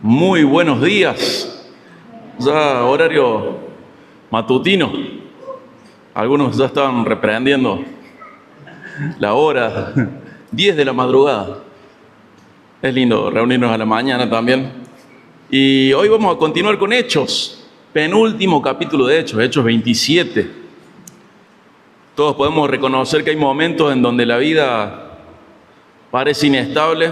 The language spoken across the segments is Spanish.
Muy buenos días. Ya horario matutino. Algunos ya estaban reprendiendo la hora. 10 de la madrugada. Es lindo reunirnos a la mañana también. Y hoy vamos a continuar con Hechos. Penúltimo capítulo de Hechos, Hechos 27. Todos podemos reconocer que hay momentos en donde la vida parece inestable,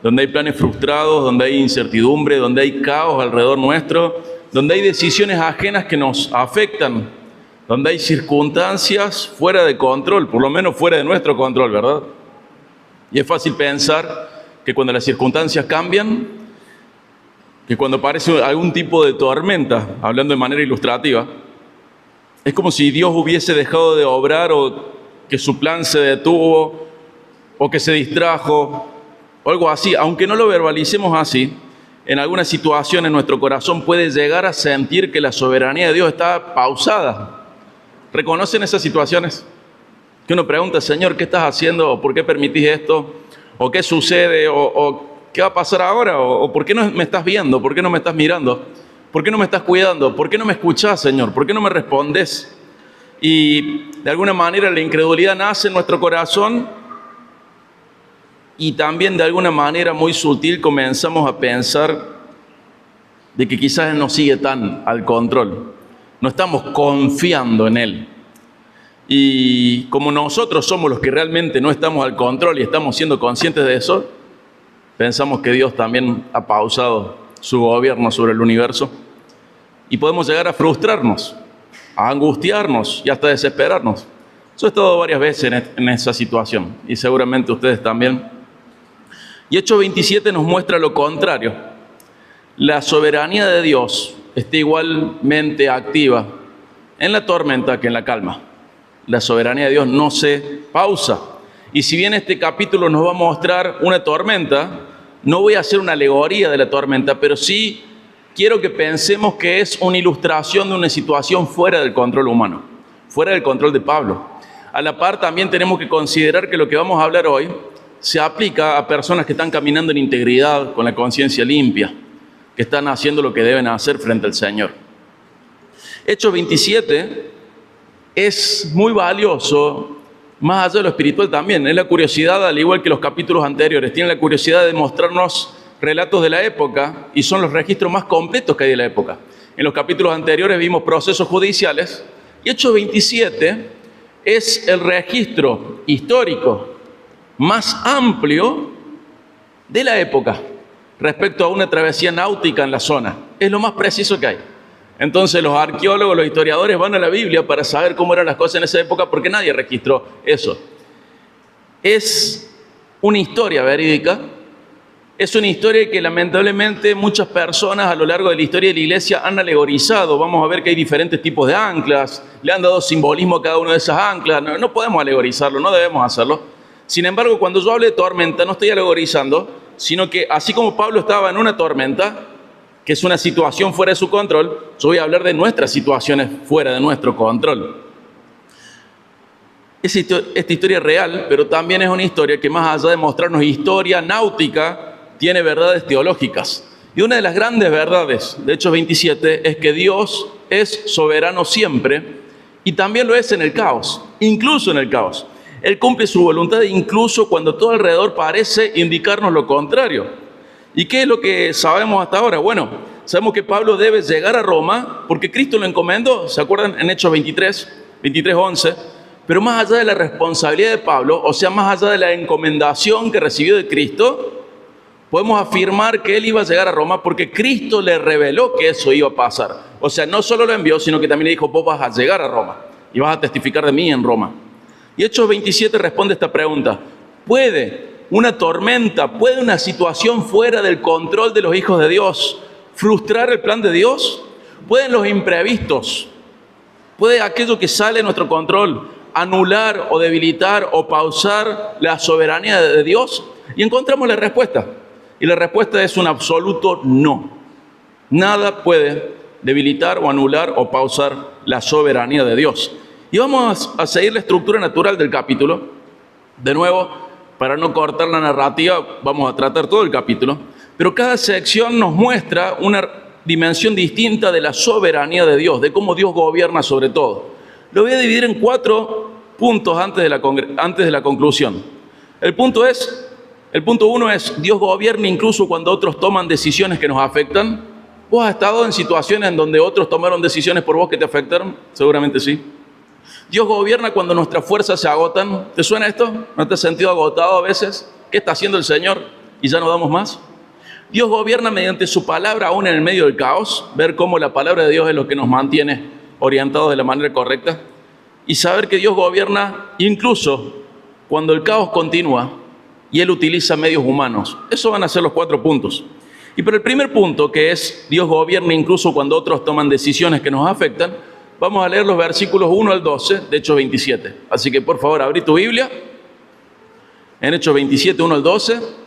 donde hay planes frustrados, donde hay incertidumbre, donde hay caos alrededor nuestro, donde hay decisiones ajenas que nos afectan, donde hay circunstancias fuera de control, por lo menos fuera de nuestro control, ¿verdad? Y es fácil pensar que cuando las circunstancias cambian, que cuando aparece algún tipo de tormenta, hablando de manera ilustrativa, es como si Dios hubiese dejado de obrar o que su plan se detuvo o que se distrajo o algo así. Aunque no lo verbalicemos así, en algunas situaciones nuestro corazón puede llegar a sentir que la soberanía de Dios está pausada. ¿Reconocen esas situaciones? Que uno pregunta, Señor, ¿qué estás haciendo? ¿O por qué permitís esto? ¿O qué sucede? ¿O qué va a pasar ahora? ¿O por qué no me estás viendo? ¿Por qué no me estás mirando? ¿Por qué no me estás cuidando? ¿Por qué no me escuchás, Señor? ¿Por qué no me respondes? Y de alguna manera la incredulidad nace en nuestro corazón y también de alguna manera muy sutil comenzamos a pensar de que quizás Él no sigue tan al control. No estamos confiando en Él. Y como nosotros somos los que realmente no estamos al control y estamos siendo conscientes de eso, pensamos que Dios también ha pausado su gobierno sobre el universo y podemos llegar a frustrarnos, a angustiarnos y hasta desesperarnos. Yo he estado varias veces en esa situación y seguramente ustedes también. Y Hechos 27 nos muestra lo contrario. La soberanía de Dios está igualmente activa en la tormenta que en la calma. La soberanía de Dios no se pausa. Y si bien este capítulo nos va a mostrar una tormenta, no voy a hacer una alegoría de la tormenta, pero sí quiero que pensemos que es una ilustración de una situación fuera del control humano, fuera del control de Pablo. A la par también tenemos que considerar que lo que vamos a hablar hoy se aplica a personas que están caminando en integridad, con la conciencia limpia, que están haciendo lo que deben hacer frente al Señor. Hechos 27 es muy valioso, más allá de lo espiritual también. Es la curiosidad, al igual que los capítulos anteriores, tiene la curiosidad de mostrarnos relatos de la época y son los registros más completos que hay de la época. En los capítulos anteriores vimos procesos judiciales y Hechos 27 es el registro histórico más amplio de la época respecto a una travesía náutica en la zona. Es lo más preciso que hay. Entonces los arqueólogos, los historiadores van a la Biblia para saber cómo eran las cosas en esa época porque nadie registró eso. Es una historia verídica, es una historia que lamentablemente muchas personas a lo largo de la historia de la iglesia han alegorizado. Vamos a ver que hay diferentes tipos de anclas, le han dado simbolismo a cada una de esas anclas. No podemos alegorizarlo, no debemos hacerlo. Sin embargo, cuando yo hablo de tormenta, no estoy alegorizando, sino que así como Pablo estaba en una tormenta, que es una situación fuera de su control, yo voy a hablar de nuestras situaciones fuera de nuestro control. Esta historia es real, pero también es una historia que más allá de mostrarnos historia náutica, tiene verdades teológicas. Y una de las grandes verdades de Hechos 27 es que Dios es soberano siempre y también lo es en el caos, incluso en el caos. Él cumple su voluntad incluso cuando todo alrededor parece indicarnos lo contrario. ¿Y qué es lo que sabemos hasta ahora? Bueno, sabemos que Pablo debe llegar a Roma porque Cristo lo encomendó. ¿Se acuerdan? En Hechos 23:11. Pero más allá de la responsabilidad de Pablo, o sea, más allá de la encomendación que recibió de Cristo, podemos afirmar que él iba a llegar a Roma porque Cristo le reveló que eso iba a pasar. O sea, no solo lo envió, sino que también le dijo, vos vas a llegar a Roma y vas a testificar de mí en Roma. Y Hechos 27 responde a esta pregunta. ¿Puede una tormenta, puede una situación fuera del control de los hijos de Dios frustrar el plan de Dios? ¿Pueden los imprevistos, puede aquello que sale de nuestro control anular o debilitar o pausar la soberanía de Dios? Y encontramos la respuesta. Y la respuesta es un absoluto no. Nada puede debilitar o anular o pausar la soberanía de Dios. Y vamos a seguir la estructura natural del capítulo. De nuevo, para no cortar la narrativa, vamos a tratar todo el capítulo. Pero cada sección nos muestra una dimensión distinta de la soberanía de Dios, de cómo Dios gobierna sobre todo. Lo voy a dividir en 4 puntos antes de la conclusión. El punto 1 es, Dios gobierna incluso cuando otros toman decisiones que nos afectan. ¿Vos has estado en situaciones en donde otros tomaron decisiones por vos que te afectaron? Seguramente sí. Dios gobierna cuando nuestras fuerzas se agotan. ¿Te suena esto? ¿No te has sentido agotado a veces? ¿Qué está haciendo el Señor? ¿Y ya no damos más? Dios gobierna mediante su palabra aún en el medio del caos. Ver cómo la palabra de Dios es lo que nos mantiene orientados de la manera correcta. Y saber que Dios gobierna incluso cuando el caos continúa y Él utiliza medios humanos. Esos van a ser los 4 puntos. Y por el primer punto, que es Dios gobierna incluso cuando otros toman decisiones que nos afectan, vamos a leer los versículos 1 al 12 de Hechos 27. Así que por favor, abrí tu Biblia en Hechos 27, 1 al 12.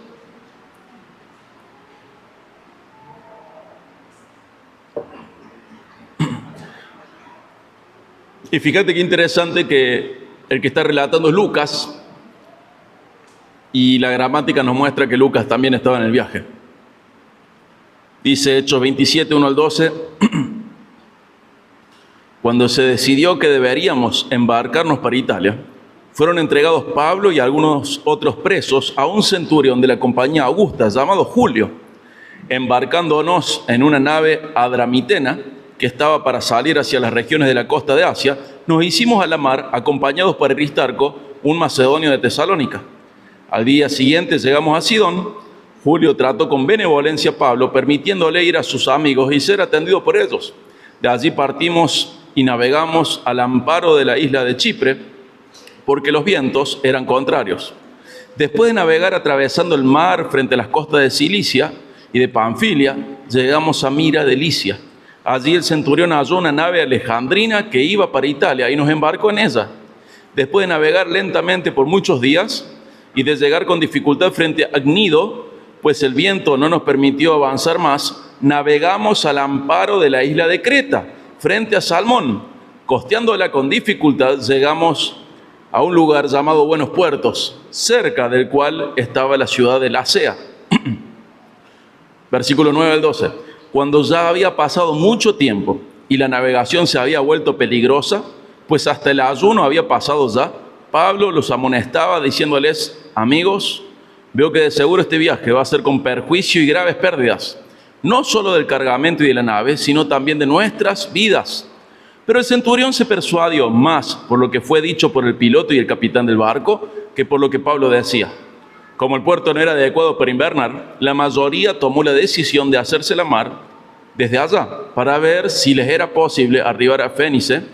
Y fíjate qué interesante que el que está relatando es Lucas, y la gramática nos muestra que Lucas también estaba en el viaje. Dice Hechos 27, 1 al 12, cuando se decidió que deberíamos embarcarnos para Italia, fueron entregados Pablo y algunos otros presos a un centurión de la compañía Augusta llamado Julio. Embarcándonos en una nave adramitena que estaba para salir hacia las regiones de la costa de Asia, nos hicimos a la mar acompañados por Aristarco, un macedonio de Tesalónica. Al día siguiente llegamos a Sidón. Julio trató con benevolencia a Pablo, permitiéndole ir a sus amigos y ser atendido por ellos. De allí partimos y navegamos al amparo de la isla de Chipre, porque los vientos eran contrarios. Después de navegar atravesando el mar frente a las costas de Cilicia y de Panfilia, llegamos a Mira de Licia. Allí el centurión halló una nave alejandrina que iba para Italia y nos embarcó en ella. Después de navegar lentamente por muchos días y de llegar con dificultad frente a Gnido, pues el viento no nos permitió avanzar más, navegamos al amparo de la isla de Creta, frente a Salmón. Costeándola con dificultad, llegamos a un lugar llamado Buenos Puertos, cerca del cual estaba la ciudad de Lasea. Versículo 9 al 12. Cuando ya había pasado mucho tiempo y la navegación se había vuelto peligrosa, pues hasta el ayuno había pasado ya, Pablo los amonestaba diciéndoles: amigos, veo que de seguro este viaje va a ser con perjuicio y graves pérdidas, no solo del cargamento y de la nave, sino también de nuestras vidas. Pero el centurión se persuadió más por lo que fue dicho por el piloto y el capitán del barco que por lo que Pablo decía. Como el puerto no era adecuado para invernar, la mayoría tomó la decisión de hacerse la mar desde allá para ver si les era posible arribar a Fenice,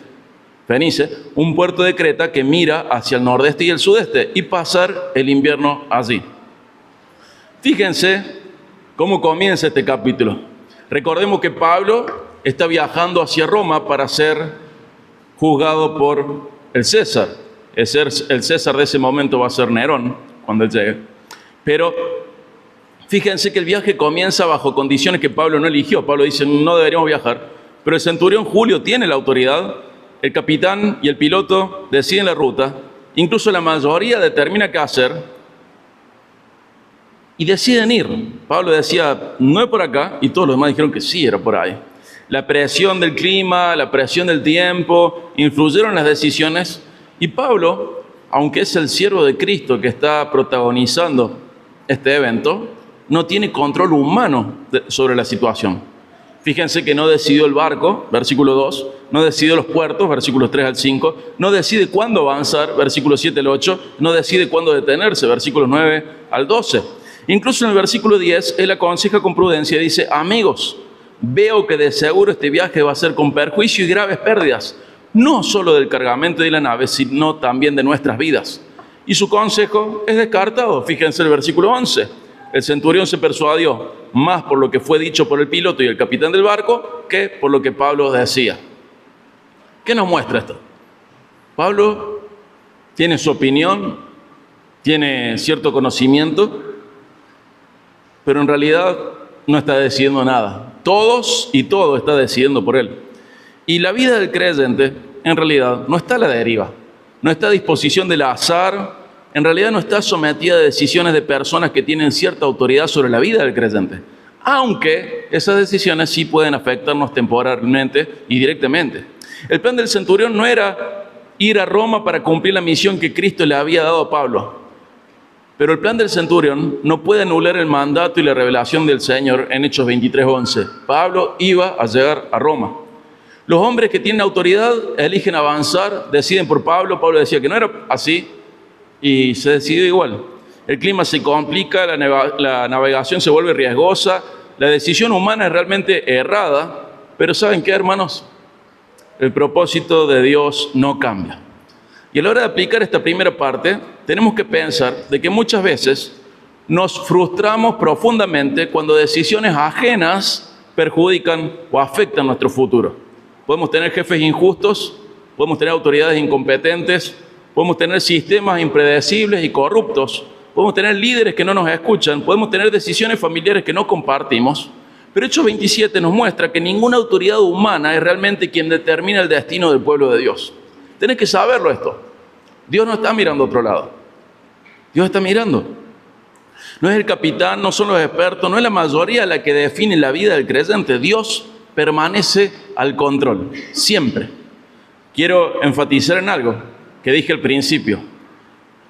un puerto de Creta que mira hacia el nordeste y el sudeste, y pasar el invierno allí. Fíjense cómo comienza este capítulo. Recordemos que Pablo está viajando hacia Roma para ser juzgado por el César. El César de ese momento va a ser Nerón cuando él llegue. Pero fíjense que el viaje comienza bajo condiciones que Pablo no eligió. Pablo dice: no deberíamos viajar. Pero el centurión Julio tiene la autoridad. El capitán y el piloto deciden la ruta. Incluso la mayoría determina qué hacer. Y deciden ir. Pablo decía: no es por acá. Y todos los demás dijeron que sí, era por ahí. La presión del clima, la presión del tiempo, influyeron en las decisiones. Y Pablo, aunque es el siervo de Cristo que está protagonizando este evento, no tiene control humano sobre la situación. Fíjense que no decidió el barco, versículo 2, no decidió los puertos, versículos 3 al 5, no decide cuándo avanzar, versículos 7 al 8, no decide cuándo detenerse, versículos 9 al 12. Incluso en el versículo 10, él aconseja con prudencia y dice: amigos, veo que de seguro este viaje va a ser con perjuicio y graves pérdidas, no solo del cargamento de la nave, sino también de nuestras vidas. Y su consejo es descartado. Fíjense el versículo 11. El centurión se persuadió más por lo que fue dicho por el piloto y el capitán del barco que por lo que Pablo decía. ¿Qué nos muestra esto? Pablo tiene su opinión, tiene cierto conocimiento, pero en realidad no está decidiendo nada. Todos y todo está decidiendo por él. Y la vida del creyente, en realidad, no está a la deriva. No está a disposición del azar en realidad no está sometida a decisiones de personas que tienen cierta autoridad sobre la vida del creyente, aunque esas decisiones sí pueden afectarnos temporalmente y directamente. El plan del centurión no era ir a Roma para cumplir la misión que Cristo le había dado a Pablo. Pero el plan del centurión no puede anular el mandato y la revelación del Señor en Hechos 23:11. Pablo iba a llegar a Roma. Los hombres que tienen autoridad eligen avanzar, deciden por Pablo. Pablo decía que no era así y se decidió igual. El clima se complica, la navegación se vuelve riesgosa, la decisión humana es realmente errada. Pero ¿saben qué, hermanos? El propósito de Dios no cambia. Y a la hora de aplicar esta primera parte, tenemos que pensar de que muchas veces nos frustramos profundamente cuando decisiones ajenas perjudican o afectan nuestro futuro. Podemos tener jefes injustos, podemos tener autoridades incompetentes, podemos tener sistemas impredecibles y corruptos, podemos tener líderes que no nos escuchan, podemos tener decisiones familiares que no compartimos. Pero Hechos 27 nos muestra que ninguna autoridad humana es realmente quien determina el destino del pueblo de Dios. Tenés que saberlo esto. Dios no está mirando a otro lado. Dios está mirando. No es el capitán, no son los expertos, no es la mayoría la que define la vida del creyente. Dios permanece al control, siempre. Quiero enfatizar en algo que dije al principio.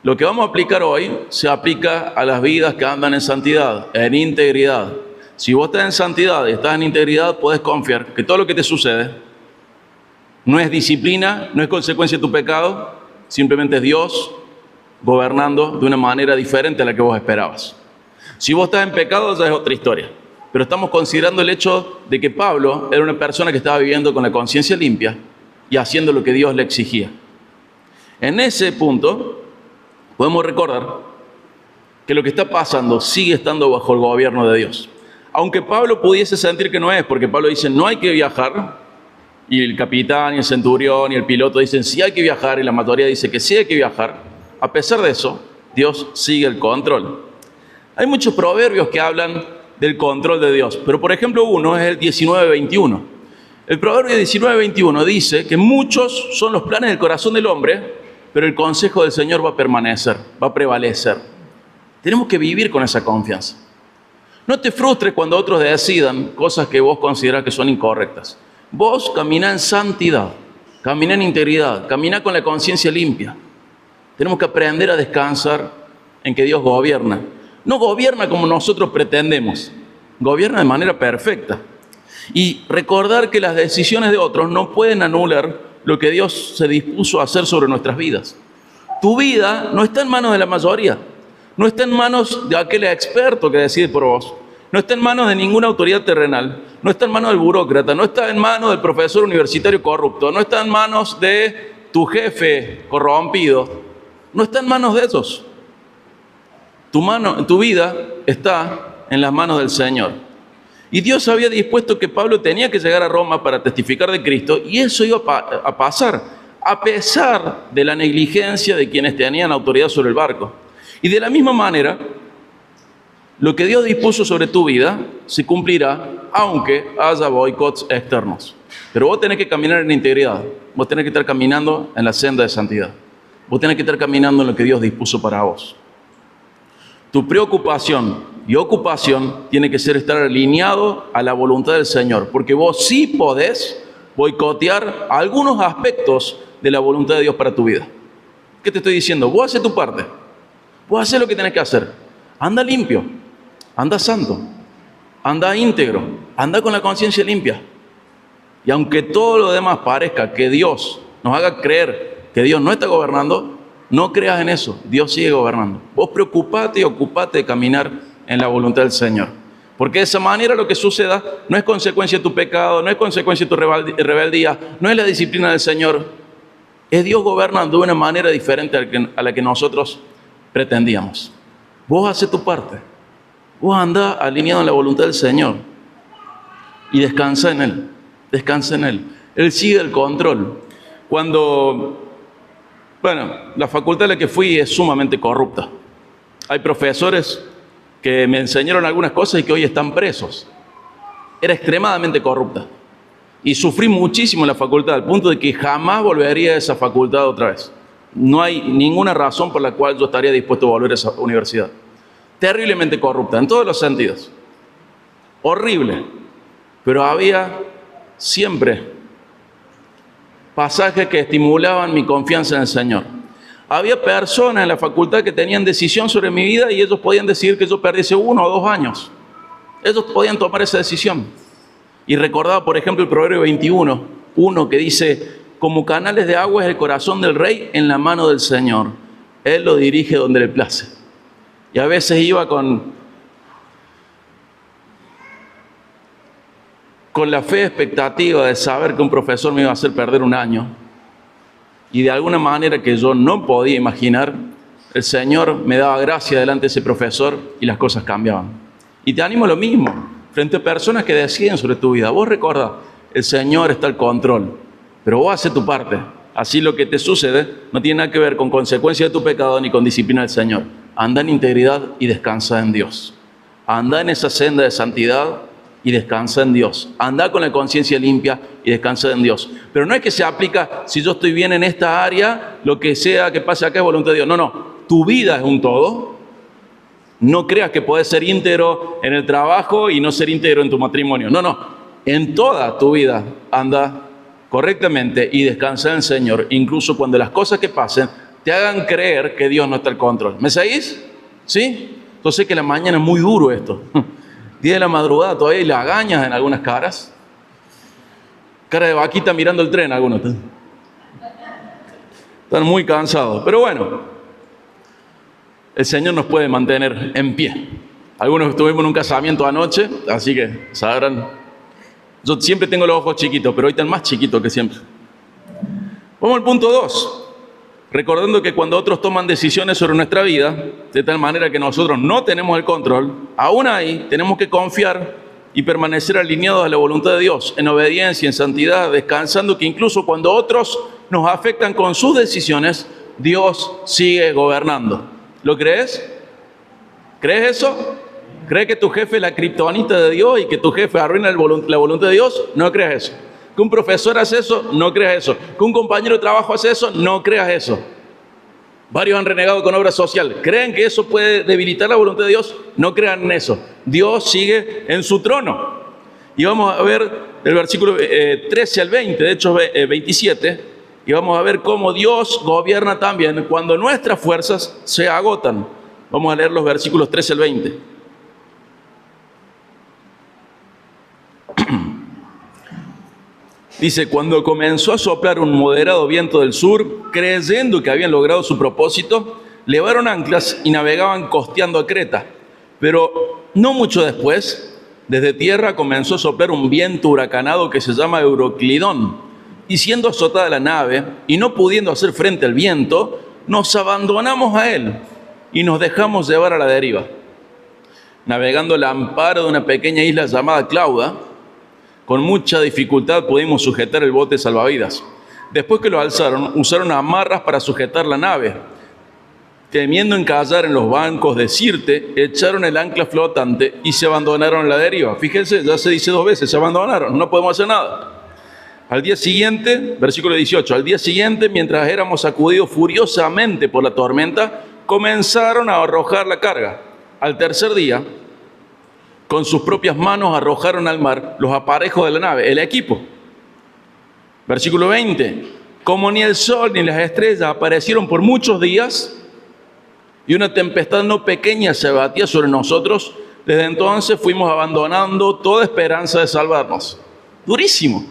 Lo que vamos a aplicar hoy se aplica a las vidas que andan en santidad, en integridad. Si vos estás en santidad y estás en integridad, puedes confiar que todo lo que te sucede no es disciplina, no es consecuencia de tu pecado, simplemente es Dios gobernando de una manera diferente a la que vos esperabas. Si vos estás en pecado, ya es otra historia. Pero estamos considerando el hecho de que Pablo era una persona que estaba viviendo con la conciencia limpia y haciendo lo que Dios le exigía. En ese punto, podemos recordar que lo que está pasando sigue estando bajo el gobierno de Dios. Aunque Pablo pudiese sentir que no es, porque Pablo dice no hay que viajar, y el capitán, y el centurión, y el piloto dicen sí hay que viajar, y la mayoría dice que sí hay que viajar, a pesar de eso, Dios sigue el control. Hay muchos proverbios que hablan del control de Dios, pero por ejemplo uno es el 19:21. El proverbio 19:21 dice que muchos son los planes del corazón del hombre, pero el consejo del Señor va a permanecer, va a prevalecer. Tenemos que vivir con esa confianza. No te frustres cuando otros decidan cosas que vos considerás que son incorrectas. Vos camina en santidad, camina en integridad, camina con la conciencia limpia. Tenemos que aprender a descansar en que Dios gobierna. No gobierna como nosotros pretendemos, gobierna de manera perfecta. Y recordar que las decisiones de otros no pueden anular lo que Dios se dispuso a hacer sobre nuestras vidas. Tu vida no está en manos de la mayoría. No está en manos de aquel experto que decide por vos. No está en manos de ninguna autoridad terrenal. No está en manos del burócrata. No está en manos del profesor universitario corrupto. No está en manos de tu jefe corrompido. No está en manos de esos. Tu vida está en las manos del Señor. Y Dios había dispuesto que Pablo tenía que llegar a Roma para testificar de Cristo, y eso iba a pasar, a pesar de la negligencia de quienes tenían autoridad sobre el barco. Y de la misma manera, lo que Dios dispuso sobre tu vida se cumplirá aunque haya boicots externos. Pero vos tenés que caminar en integridad, vos tenés que estar caminando en la senda de santidad, vos tenés que estar caminando en lo que Dios dispuso para vos. Tu preocupación y ocupación tiene que ser estar alineado a la voluntad del Señor, porque vos sí podés boicotear algunos aspectos de la voluntad de Dios para tu vida. ¿Qué te estoy diciendo? Vos haces tu parte. Vos haces lo que tenés que hacer. Anda limpio, anda santo, anda íntegro, anda con la conciencia limpia. Y aunque todo lo demás parezca que Dios nos haga creer que Dios no está gobernando, no creas en eso. Dios sigue gobernando. Vos preocupate y ocupate de caminar en la voluntad del Señor. Porque de esa manera lo que suceda no es consecuencia de tu pecado, no es consecuencia de tu rebeldía, no es la disciplina del Señor. Es Dios gobernando de una manera diferente a la que nosotros pretendíamos. Vos haces tu parte. Vos andá alineado en la voluntad del Señor. Y descansa en Él. Descansa en Él. Él sigue el control. La facultad a la que fui es sumamente corrupta. Hay profesores que me enseñaron algunas cosas y que hoy están presos. Era extremadamente corrupta. Y sufrí muchísimo en la facultad, al punto de que jamás volvería a esa facultad otra vez. no hay ninguna razón por la cual yo estaría dispuesto a volver a esa universidad. Terriblemente corrupta, en todos los sentidos. Horrible. Pero había siempre pasajes que estimulaban mi confianza en el Señor. Había personas en la facultad que tenían decisión sobre mi vida y ellos podían decidir que yo perdiese 1 o 2 años. Ellos podían tomar esa decisión. Y recordaba, por ejemplo, el Proverbio 21:1 que dice: como canales de agua es el corazón del rey en la mano del Señor. Él lo dirige donde le place. Y a veces iba con la fe expectativa de saber que un profesor me iba a hacer perder 1 año. Y de alguna manera que yo no podía imaginar, el Señor me daba gracia delante de ese profesor y las cosas cambiaban. Y te animo a lo mismo, frente a personas que deciden sobre tu vida. Vos recordá, el Señor está al control, pero vos haces tu parte. Así lo que te sucede no tiene nada que ver con consecuencia de tu pecado ni con disciplina del Señor. Anda en integridad y descansa en Dios. Anda en esa senda de santidad y descansa en Dios. Anda con la conciencia limpia y descansa en Dios. Pero no es que se aplica, si yo estoy bien en esta área, lo que sea que pase acá es voluntad de Dios. No, no. Tu vida es un todo. No creas que podés ser íntegro en el trabajo y no ser íntegro en tu matrimonio. No, no. En toda tu vida anda correctamente y descansa en el Señor, incluso cuando las cosas que pasen te hagan creer que Dios no está al control. ¿Me seguís? ¿Sí? Yo sé que la mañana es muy duro esto. 10 de la madrugada todavía hay lagañas en algunas caras. Cara de vaquita mirando el tren algunos. Están muy cansados. Pero bueno, el Señor nos puede mantener en pie. Algunos estuvimos en un casamiento anoche, así que sabrán. Yo siempre tengo los ojos chiquitos, pero hoy están más chiquitos que siempre. Vamos al punto 2. Recordando que cuando otros toman decisiones sobre nuestra vida, de tal manera que nosotros no tenemos el control, aún ahí tenemos que confiar y permanecer alineados a la voluntad de Dios, en obediencia, en santidad, descansando que incluso cuando otros nos afectan con sus decisiones, Dios sigue gobernando. ¿Lo crees? ¿Crees eso? ¿Crees que tu jefe es la kriptonita de Dios y que tu jefe arruina la voluntad de Dios? No creas eso. ¿Que un profesor hace eso? No creas eso. ¿Que un compañero de trabajo hace eso? No creas eso. Varios han renegado con obra social. ¿Creen que eso puede debilitar la voluntad de Dios? No crean en eso. Dios sigue en su trono. Y vamos a ver el versículo 13 al 20, de hecho 27, y vamos a ver cómo Dios gobierna también cuando nuestras fuerzas se agotan. Vamos a leer los versículos 13 al 20. Dice: cuando comenzó a soplar un moderado viento del sur, creyendo que habían logrado su propósito, levaron anclas y navegaban costeando a Creta. Pero no mucho después, desde tierra comenzó a soplar un viento huracanado que se llama Euroclidón. Y siendo azotada la nave, y no pudiendo hacer frente al viento, nos abandonamos a él y nos dejamos llevar a la deriva. Navegando al amparo de una pequeña isla llamada Clauda, con mucha dificultad pudimos sujetar el bote salvavidas. Después que lo alzaron, usaron amarras para sujetar la nave. Temiendo encallar en los bancos de Sirte, echaron el ancla flotante y se abandonaron a la deriva. Fíjense, ya se dice 2 veces, se abandonaron, no podemos hacer nada. Al día siguiente, versículo 18, al día siguiente, mientras éramos sacudidos furiosamente por la tormenta, comenzaron a arrojar la carga. Al tercer día, con sus propias manos arrojaron al mar los aparejos de la nave, el equipo. Versículo 20, como ni el sol ni las estrellas aparecieron por muchos días, y una tempestad no pequeña se abatía sobre nosotros, desde entonces fuimos abandonando toda esperanza de salvarnos. Durísimo.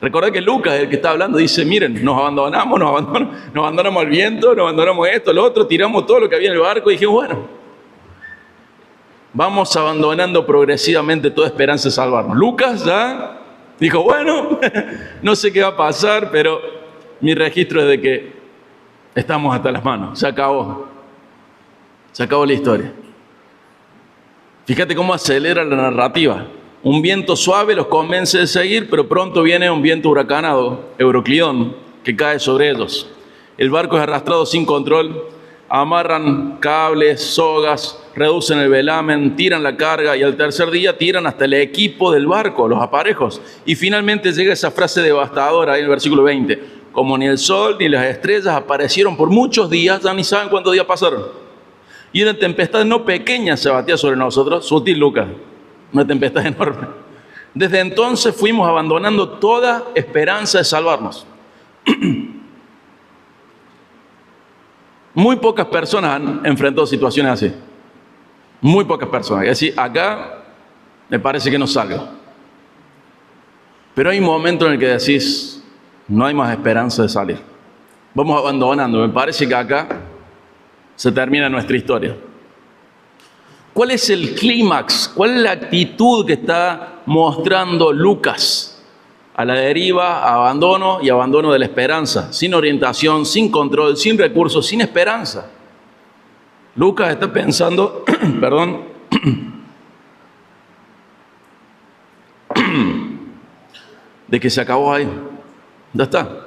Recordad que Lucas, el que está hablando, dice: miren, nos abandonamos al viento, nos abandonamos esto, lo otro, tiramos todo lo que había en el barco y dijimos, bueno, vamos abandonando progresivamente toda esperanza de salvarnos. Lucas ya dijo, bueno, no sé qué va a pasar, pero mi registro es de que estamos hasta las manos. Se acabó la historia. Fíjate cómo acelera la narrativa. Un viento suave los convence de seguir, pero pronto viene un viento huracanado, Euroclidón, que cae sobre ellos. El barco es arrastrado sin control, amarran cables, sogas, reducen el velamen, tiran la carga y al tercer día tiran hasta el equipo del barco, los aparejos. Y finalmente llega esa frase devastadora ahí en el versículo 20. como ni el sol ni las estrellas aparecieron por muchos días, ya ni saben cuántos días pasaron. Y una tempestad no pequeña se batía sobre nosotros, sutil Lucas, una tempestad enorme. Desde entonces fuimos abandonando toda esperanza de salvarnos. Muy pocas personas han enfrentado situaciones así. Muy pocas personas. Es decir, acá me parece que no salgo. Pero hay un momento en el que decís, no hay más esperanza de salir. Vamos abandonando. Me parece que acá se termina nuestra historia. ¿Cuál es el clímax? ¿Cuál es la actitud que está mostrando Lucas? A la deriva, abandono y abandono de la esperanza. Sin orientación, sin control, sin recursos, sin esperanza. Lucas está pensando, perdón, de que se acabó ahí. Ya está.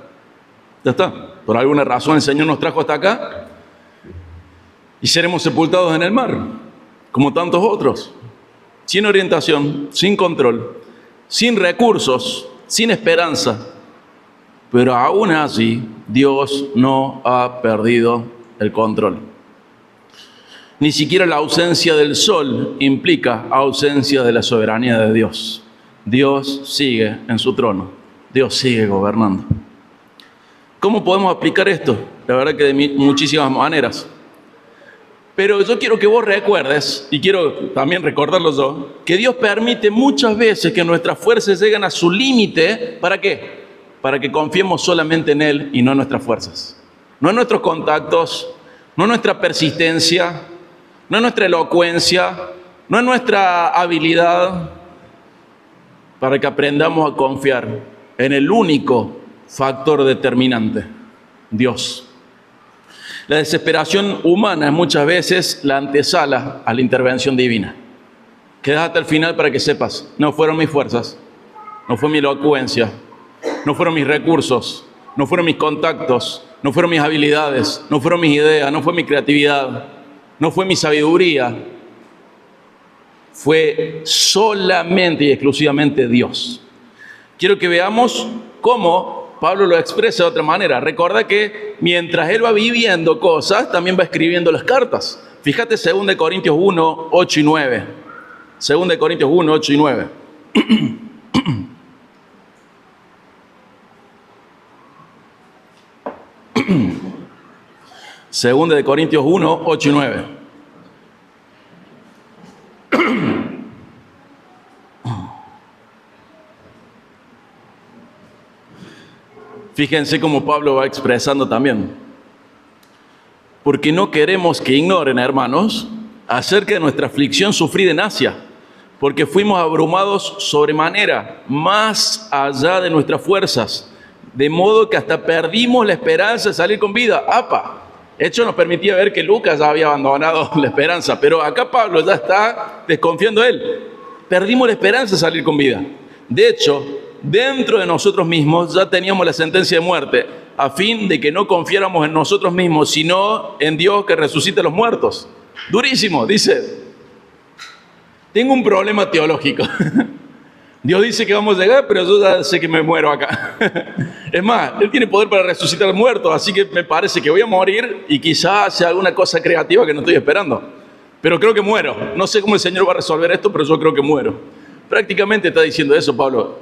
Ya está. Por alguna razón el Señor nos trajo hasta acá y seremos sepultados en el mar, como tantos otros. Sin orientación, sin control, sin recursos, sin esperanza. Pero aún así, Dios no ha perdido el control. Ni siquiera la ausencia del sol implica ausencia de la soberanía de Dios. Dios sigue en su trono. Dios sigue gobernando. ¿Cómo podemos aplicar esto? La verdad que de muchísimas maneras. Pero yo quiero que vos recuerdes, y quiero también recordarlo yo, que Dios permite muchas veces que nuestras fuerzas lleguen a su límite. ¿Para qué? Para que confiemos solamente en Él y no en nuestras fuerzas. No en nuestros contactos, no en nuestra persistencia, no en nuestra elocuencia, no en nuestra habilidad, para que aprendamos a confiar en el único factor determinante, Dios. La desesperación humana es muchas veces la antesala a la intervención divina. Quedás hasta el final para que sepas, no fueron mis fuerzas, no fue mi elocuencia, no fueron mis recursos, no fueron mis contactos, no fueron mis habilidades, no fueron mis ideas, no fue mi creatividad, no fue mi sabiduría. Fue solamente y exclusivamente Dios. Quiero que veamos cómo Pablo lo expresa de otra manera. Recuerda que mientras él va viviendo cosas, también va escribiendo las cartas. Fíjate 2 Corintios 1, 8 y 9. 2 Corintios 1, 8 y 9. 2 Corintios 1, 8 y 9. Fíjense cómo Pablo va expresando también. Porque no queremos que ignoren, hermanos, acerca de nuestra aflicción sufrida en Asia, porque fuimos abrumados sobremanera, más allá de nuestras fuerzas, de modo que hasta perdimos la esperanza de salir con vida. ¡Apa! Esto nos permitía ver que Lucas ya había abandonado la esperanza, pero acá Pablo ya está desconfiando de él. Perdimos la esperanza de salir con vida. De hecho, dentro de nosotros mismos ya teníamos la sentencia de muerte, a fin de que no confiáramos en nosotros mismos, sino en Dios que resucita a los muertos. Durísimo, dice. Tengo un problema teológico. Dios dice que vamos a llegar, pero yo ya sé que me muero acá. Es más, Él tiene poder para resucitar a los muertos, así que me parece que voy a morir y quizás sea alguna cosa creativa que no estoy esperando. Pero creo que muero. No sé cómo el Señor va a resolver esto, pero yo creo que muero. Prácticamente está diciendo eso, Pablo.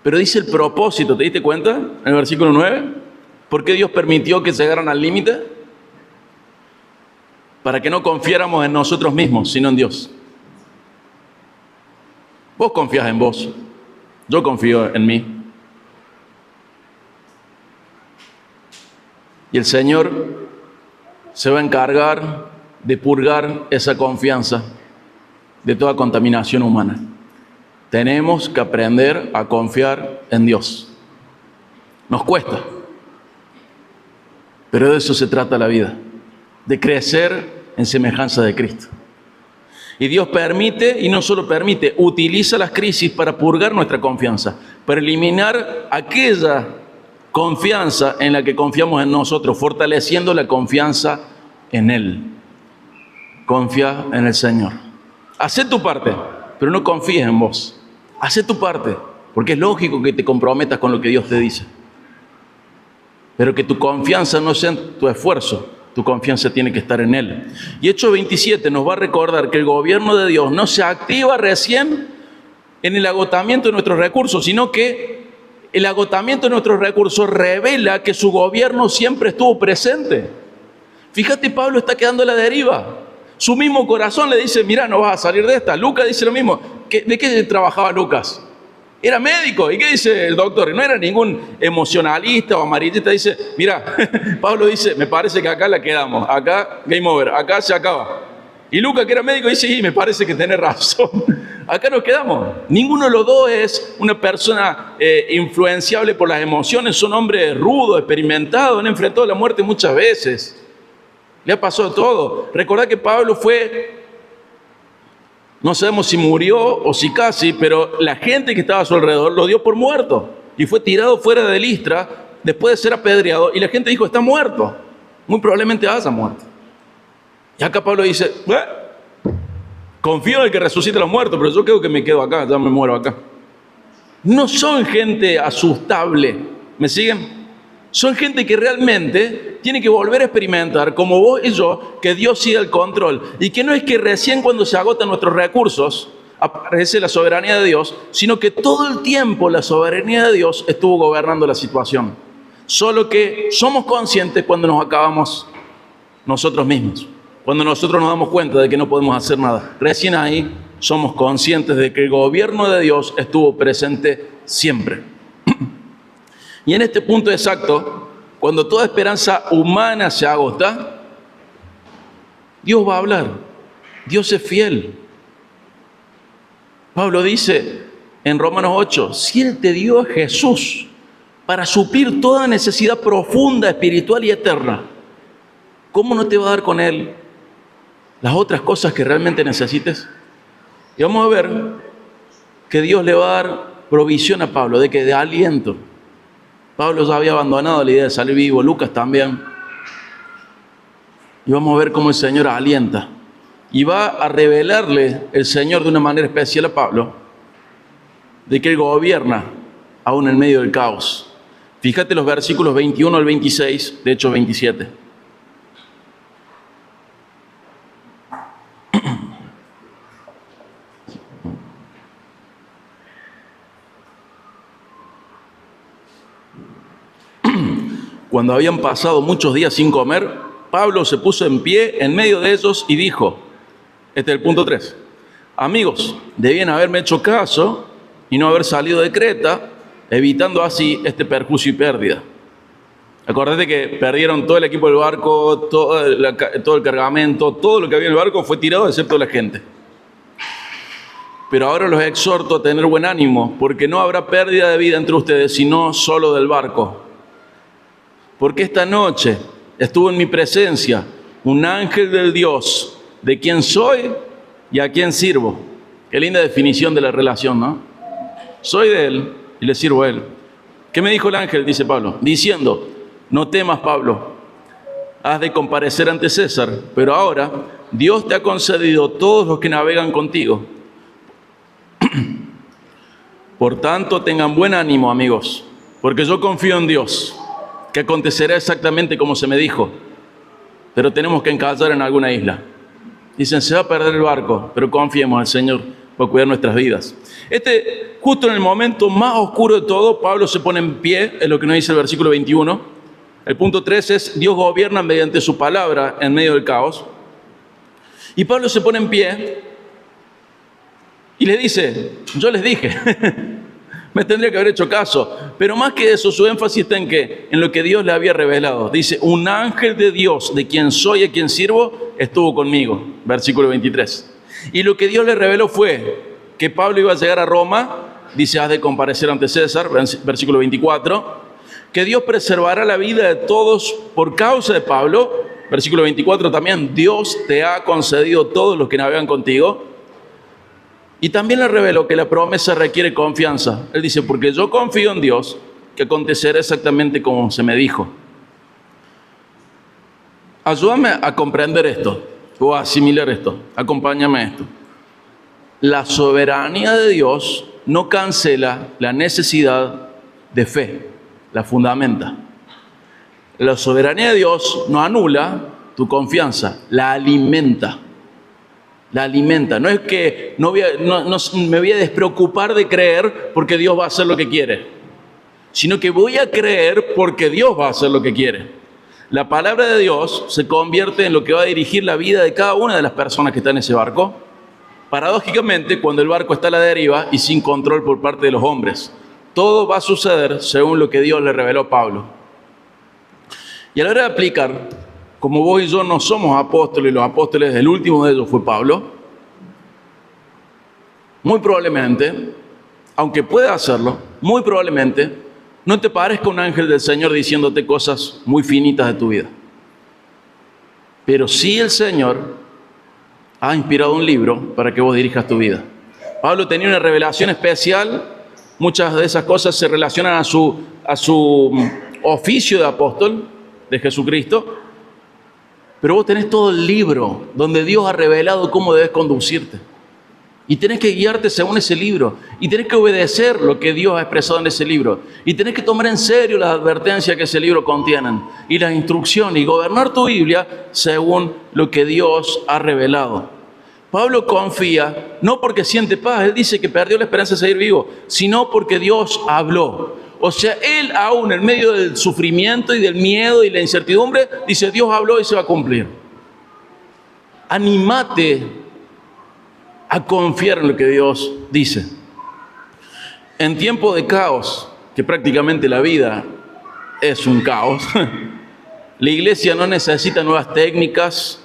Pero dice el propósito, ¿te diste cuenta? En el versículo 9. ¿Por qué Dios permitió que llegaran al límite? Para que no confiáramos en nosotros mismos, sino en Dios. Vos confías en vos. Yo confío en mí. Y el Señor se va a encargar de purgar esa confianza de toda contaminación humana. Tenemos que aprender a confiar en Dios. Nos cuesta. Pero de eso se trata la vida. De crecer en semejanza de Cristo. Y Dios permite, y no solo permite, utiliza las crisis para purgar nuestra confianza, para eliminar aquella confianza en la que confiamos en nosotros, fortaleciendo la confianza en Él. Confía en el Señor. Hacé tu parte, pero no confíes en vos. Hacé tu parte, porque es lógico que te comprometas con lo que Dios te dice. pero que tu confianza no sea en tu esfuerzo, tu confianza tiene que estar en Él. Y Hechos 27 nos va a recordar que el gobierno de Dios no se activa recién en el agotamiento de nuestros recursos, sino que el agotamiento de nuestros recursos revela que su gobierno siempre estuvo presente. Fíjate, Pablo está quedando a la deriva. Su mismo corazón le dice, mira, no vas a salir de esta. Lucas dice lo mismo. ¿De qué trabajaba Lucas? Era médico. ¿Y qué dice el doctor? No era ningún emocionalista o amarillista. Dice, mira, Pablo dice, me parece que acá la quedamos. Acá, game over. Acá se acaba. Y Lucas, que era médico, dice, sí, me parece que tenés razón. Acá nos quedamos. Ninguno de los dos es una persona influenciable por las emociones. Son hombres rudos, experimentados. Han enfrentado la muerte muchas veces. Le ha pasado todo. Recordad que Pablo fue, no sabemos si murió o si casi, pero la gente que estaba a su alrededor lo dio por muerto. Y fue tirado fuera de Listra después de ser apedreado. Y la gente dijo, está muerto. Muy probablemente haya muerto. Y acá Pablo dice, confío en el que resucite a los muertos, pero yo creo que me quedo acá, ya me muero acá. No son gente asustable. ¿Me siguen? Son gente que realmente tiene que volver a experimentar, como vos y yo, que Dios sigue el control. Y que no es que recién cuando se agotan nuestros recursos aparece la soberanía de Dios, sino que todo el tiempo la soberanía de Dios estuvo gobernando la situación. Solo que somos conscientes cuando nos acabamos nosotros mismos. Cuando nosotros nos damos cuenta de que no podemos hacer nada. Recién ahí somos conscientes de que el gobierno de Dios estuvo presente siempre. Y en este punto exacto, cuando toda esperanza humana se agota, Dios va a hablar. Dios es fiel. Pablo dice en Romanos 8, si Él te dio a Jesús para suplir toda necesidad profunda, espiritual y eterna, ¿cómo no te va a dar con Él las otras cosas que realmente necesites? Y vamos a ver que Dios le va a dar provisión a Pablo, de aliento. Pablo ya había abandonado la idea de salir vivo, Lucas también. Y vamos a ver cómo el Señor alienta. Y va a revelarle el Señor de una manera especial a Pablo, de que Él gobierna aún en medio del caos. Fíjate los versículos 21 al 26 de Hechos 27. Cuando habían pasado muchos días sin comer, Pablo se puso en pie en medio de ellos y dijo, este es el punto 3, amigos, debían haberme hecho caso y no haber salido de Creta, evitando así este perjuicio y pérdida. Acordate que perdieron todo el equipo del barco, todo el cargamento, todo lo que había en el barco fue tirado excepto la gente. Pero ahora los exhorto a tener buen ánimo, porque no habrá pérdida de vida entre ustedes, sino solo del barco. Porque esta noche estuvo en mi presencia un ángel del Dios, de quien soy y a quien sirvo. Qué linda definición de la relación, ¿no? Soy de Él y le sirvo a Él. ¿Qué me dijo el ángel? Dice Pablo, diciendo, no temas, Pablo, has de comparecer ante César, pero ahora Dios te ha concedido todos los que navegan contigo. Por tanto, tengan buen ánimo, amigos, porque yo confío en Dios, que acontecerá exactamente como se me dijo, pero tenemos que encallar en alguna isla. Dicen, se va a perder el barco, pero confiemos al Señor para cuidar nuestras vidas. Justo en el momento más oscuro de todo, Pablo se pone en pie, es lo que nos dice el versículo 21. El punto 3 es, Dios gobierna mediante su palabra en medio del caos. Y Pablo se pone en pie y le dice, yo les dije, me tendría que haber hecho caso. Pero más que eso, su énfasis está en ¿qué? En lo que Dios le había revelado. Dice, un ángel de Dios, de quien soy y a quien sirvo, estuvo conmigo. Versículo 23. Y lo que Dios le reveló fue que Pablo iba a llegar a Roma. Dice, has de comparecer ante César. Versículo 24. Que Dios preservará la vida de todos por causa de Pablo. Versículo 24 también. Dios te ha concedido todos los que navegan contigo. Y también le reveló que la promesa requiere confianza. Él dice, porque yo confío en Dios, que acontecerá exactamente como se me dijo. Ayúdame a comprender esto, o a asimilar esto. Acompáñame a esto. La soberanía de Dios no cancela la necesidad de fe, la fundamenta. La soberanía de Dios no anula tu confianza, la alimenta. La alimenta. No es que no me voy a despreocupar de creer porque Dios va a hacer lo que quiere, sino que voy a creer porque Dios va a hacer lo que quiere. La palabra de Dios se convierte en lo que va a dirigir la vida de cada una de las personas que están en ese barco. Paradójicamente, cuando el barco está a la deriva y sin control por parte de los hombres, todo va a suceder según lo que Dios le reveló a Pablo. Y a la hora de aplicar, como vos y yo no somos apóstoles, los apóstoles, el último de ellos fue Pablo, muy probablemente, aunque pueda hacerlo, muy probablemente, no te parezca un ángel del Señor diciéndote cosas muy finitas de tu vida. Pero sí el Señor ha inspirado un libro para que vos dirijas tu vida. Pablo tenía una revelación especial, muchas de esas cosas se relacionan a su oficio de apóstol de Jesucristo, pero vos tenés todo el libro donde Dios ha revelado cómo debes conducirte. Y tenés que guiarte según ese libro. Y tenés que obedecer lo que Dios ha expresado en ese libro. Y tenés que tomar en serio las advertencias que ese libro contiene. Y las instrucciones. Y gobernar tu Biblia según lo que Dios ha revelado. Pablo confía, no porque siente paz. Él dice que perdió la esperanza de seguir vivo. Sino porque Dios habló. O sea, él aún en medio del sufrimiento y del miedo y la incertidumbre, dice, Dios habló y se va a cumplir. Anímate a confiar en lo que Dios dice. En tiempo de caos, que prácticamente la vida es un caos, la iglesia no necesita nuevas técnicas,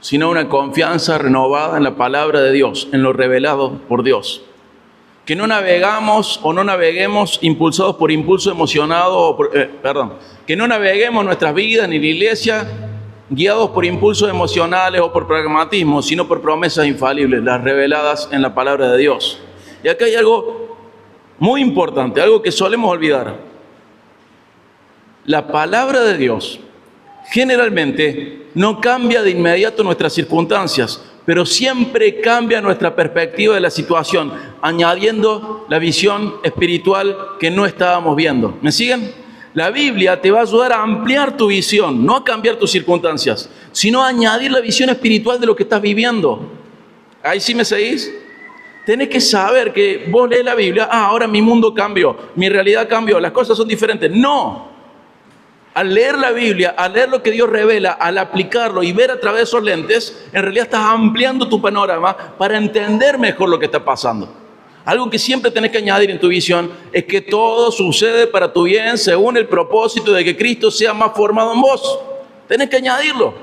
sino una confianza renovada en la palabra de Dios, en lo revelado por Dios. Que no navegamos o no naveguemos impulsados por impulso emocionado, que no naveguemos nuestras vidas ni la iglesia guiados por impulsos emocionales o por pragmatismo, sino por promesas infalibles, las reveladas en la palabra de Dios. Y acá hay algo muy importante, algo que solemos olvidar. La palabra de Dios generalmente no cambia de inmediato nuestras circunstancias, pero siempre cambia nuestra perspectiva de la situación, añadiendo la visión espiritual que no estábamos viendo. ¿Me siguen? La Biblia te va a ayudar a ampliar tu visión, no a cambiar tus circunstancias, sino a añadir la visión espiritual de lo que estás viviendo. ¿Ahí sí me seguís? Tenés que saber que vos lees la Biblia, ahora mi mundo cambió, mi realidad cambió, las cosas son diferentes. No. Al leer la Biblia, al leer lo que Dios revela, al aplicarlo y ver a través de esos lentes, en realidad estás ampliando tu panorama para entender mejor lo que está pasando. Algo que siempre tenés que añadir en tu visión es que todo sucede para tu bien según el propósito de que Cristo sea más formado en vos. Tenés que añadirlo.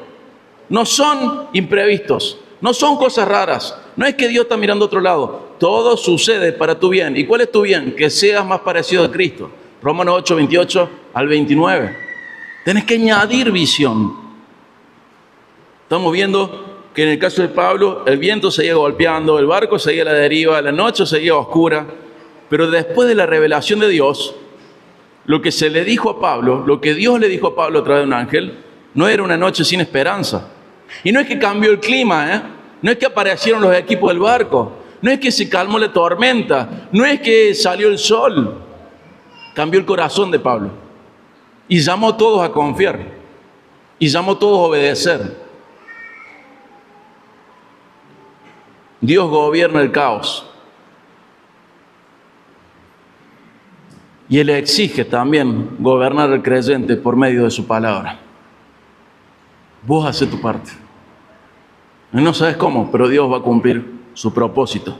No son imprevistos, no son cosas raras. No es que Dios está mirando a otro lado. Todo sucede para tu bien. ¿Y cuál es tu bien? Que seas más parecido a Cristo. Romanos 8, 28 al 29. Tenés que añadir visión. Estamos viendo que en el caso de Pablo, el viento seguía golpeando, el barco seguía a la deriva, la noche seguía oscura, pero después de la revelación de Dios, lo que se le dijo a Pablo, lo que Dios le dijo a Pablo a través de un ángel, no era una noche sin esperanza. Y no es que cambió el clima, no es que aparecieron los equipos del barco, no es que se calmó la tormenta, no es que salió el sol, cambió el corazón de Pablo. Y llamó a todos a confiar, y llamó a todos a obedecer. Dios gobierna el caos. Y Él exige también gobernar al creyente por medio de su palabra. Vos haces tu parte. Y no sabes cómo, pero Dios va a cumplir su propósito.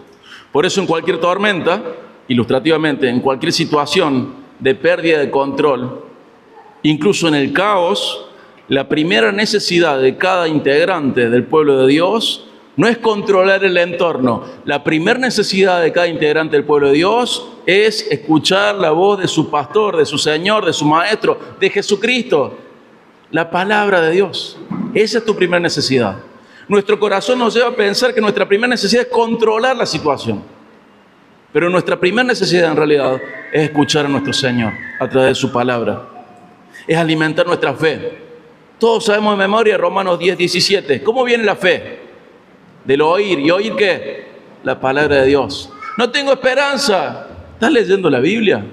Por eso en cualquier tormenta, ilustrativamente, en cualquier situación de pérdida de control, incluso en el caos, la primera necesidad de cada integrante del pueblo de Dios no es controlar el entorno. La primera necesidad de cada integrante del pueblo de Dios es escuchar la voz de su pastor, de su Señor, de su Maestro, de Jesucristo. La palabra de Dios. Esa es tu primera necesidad. Nuestro corazón nos lleva a pensar que nuestra primera necesidad es controlar la situación. Pero nuestra primera necesidad en realidad es escuchar a nuestro Señor a través de su palabra. Es alimentar nuestra fe. Todos sabemos de memoria Romanos 10, 17. ¿Cómo viene la fe? Del oír. ¿Y oír qué? La palabra de Dios. No tengo esperanza. ¿Estás leyendo la Biblia?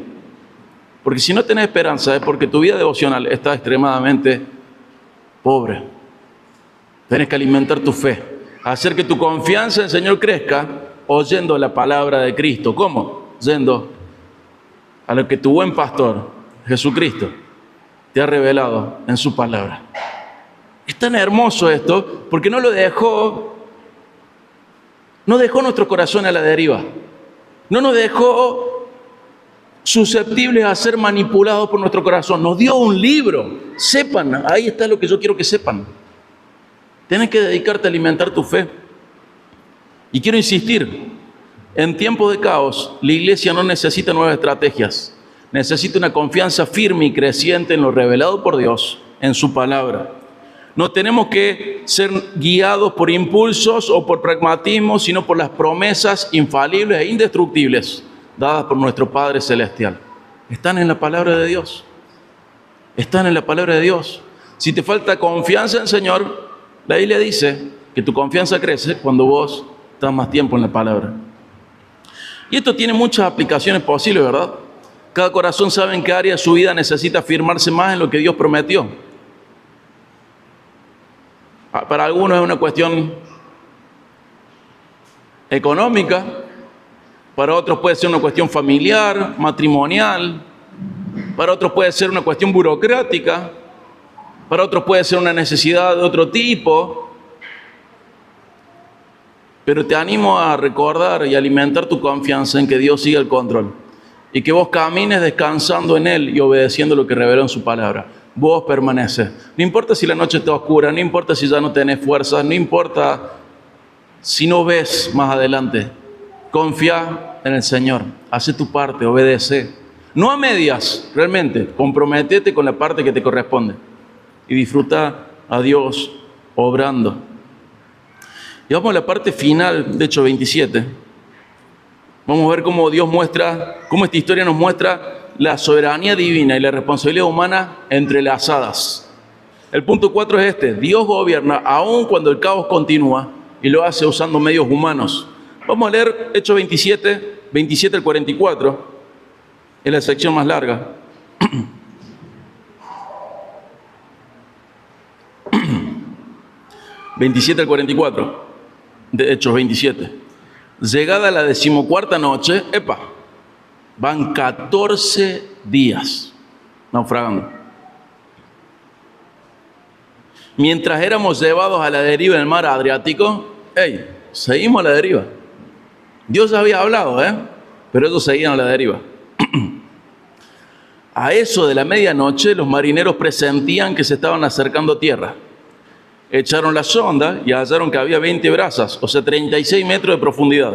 Porque si no tenés esperanza es porque tu vida devocional está extremadamente pobre. Tenés que alimentar tu fe, hacer que tu confianza en el Señor crezca oyendo la palabra de Cristo. ¿Cómo? Yendo a lo que tu buen pastor, Jesucristo, te ha revelado en su palabra. Es tan hermoso esto porque no dejó nuestro corazón a la deriva. No nos dejó susceptibles a ser manipulados por nuestro corazón. Nos dio un libro. Sepan, ahí está lo que yo quiero que sepan. Tienes que dedicarte a alimentar tu fe. Y quiero insistir, en tiempos de caos, la iglesia no necesita nuevas estrategias. Necesita una confianza firme y creciente en lo revelado por Dios, en su palabra. No tenemos que ser guiados por impulsos o por pragmatismo, sino por las promesas infalibles e indestructibles dadas por nuestro Padre Celestial. Están en la palabra de Dios. Están en la palabra de Dios. Si te falta confianza en el Señor, la Biblia dice que tu confianza crece cuando vos estás más tiempo en la palabra. Y esto tiene muchas aplicaciones posibles, ¿verdad? Cada corazón sabe en qué área de su vida necesita afirmarse más en lo que Dios prometió. Para algunos es una cuestión económica, para otros puede ser una cuestión familiar, matrimonial, para otros puede ser una cuestión burocrática, para otros puede ser una necesidad de otro tipo. Pero te animo a recordar y alimentar tu confianza en que Dios sigue el control y que vos camines descansando en Él y obedeciendo lo que reveló en su palabra. Vos permaneces. No importa si la noche está oscura, no importa si ya no tenés fuerzas, no importa si no ves más adelante. Confía en el Señor. Hace tu parte, obedece. No a medias, realmente. Comprométete con la parte que te corresponde. Y disfruta a Dios obrando. Y vamos a la parte final de Hechos 27. Vamos a ver cómo Dios muestra, cómo esta historia nos muestra la soberanía divina y la responsabilidad humana entrelazadas. El punto 4 es este: Dios gobierna aun cuando el caos continúa y lo hace usando medios humanos. Vamos a leer Hechos 27 al 44. Es la sección más larga. ...27 al 44... de Hechos 27. Llegada la 14ª noche, van 14 días naufragando. Mientras éramos llevados a la deriva en el mar Adriático, seguimos a la deriva. Dios ya había hablado, pero ellos seguían a la deriva. A eso de la medianoche, los marineros presentían que se estaban acercando a tierra. Echaron la sonda y hallaron que había 20 brazas, o sea, 36 metros de profundidad.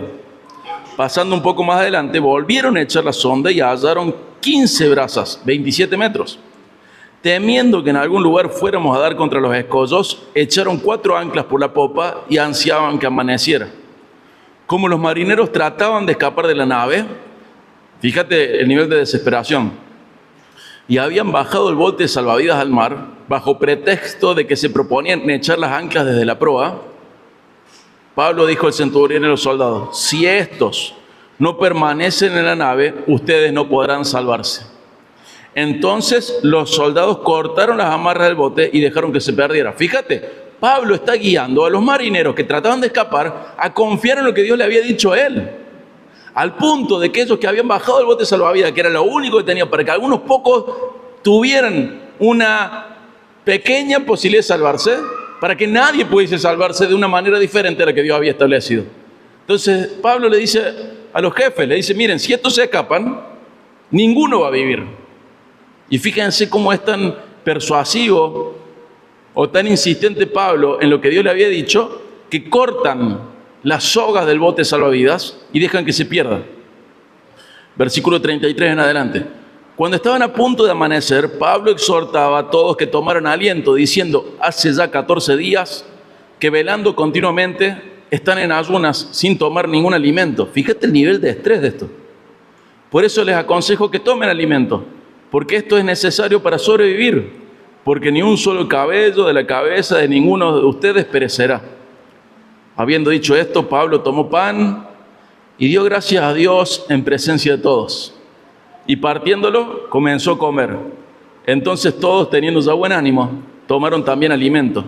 Pasando un poco más adelante, volvieron a echar la sonda y hallaron 15 brazas, 27 metros. Temiendo que en algún lugar fuéramos a dar contra los escollos, echaron 4 anclas por la popa y ansiaban que amaneciera. Como los marineros trataban de escapar de la nave, fíjate el nivel de desesperación, y habían bajado el bote de salvavidas al mar, bajo pretexto de que se proponían echar las anclas desde la proa, Pablo dijo al centurión y a los soldados: si estos no permanecen en la nave, ustedes no podrán salvarse. Entonces los soldados cortaron las amarras del bote y dejaron que se perdiera. Fíjate, Pablo está guiando a los marineros que trataban de escapar a confiar en lo que Dios le había dicho a él. Al punto de que esos que habían bajado el bote de salvavidas, que era lo único que tenían para que algunos pocos tuvieran una pequeña posibilidad de salvarse, para que nadie pudiese salvarse de una manera diferente a la que Dios había establecido. Entonces Pablo le dice a los jefes, le dice: miren, si estos se escapan, ninguno va a vivir. Y fíjense cómo es tan persuasivo o tan insistente Pablo en lo que Dios le había dicho, que cortan las sogas del bote salvavidas y dejan que se pierda. Versículo 33 en adelante. Cuando estaban a punto de amanecer, Pablo exhortaba a todos que tomaran aliento, diciendo: hace ya 14 días que velando continuamente están en ayunas sin tomar ningún alimento. Fíjate el nivel de estrés de esto. Por eso les aconsejo que tomen alimento, porque esto es necesario para sobrevivir, porque ni un solo cabello de la cabeza de ninguno de ustedes perecerá. Habiendo dicho esto, Pablo tomó pan y dio gracias a Dios en presencia de todos. y partiéndolo comenzó a comer. Entonces todos, teniendo ya buen ánimo, tomaron también alimento.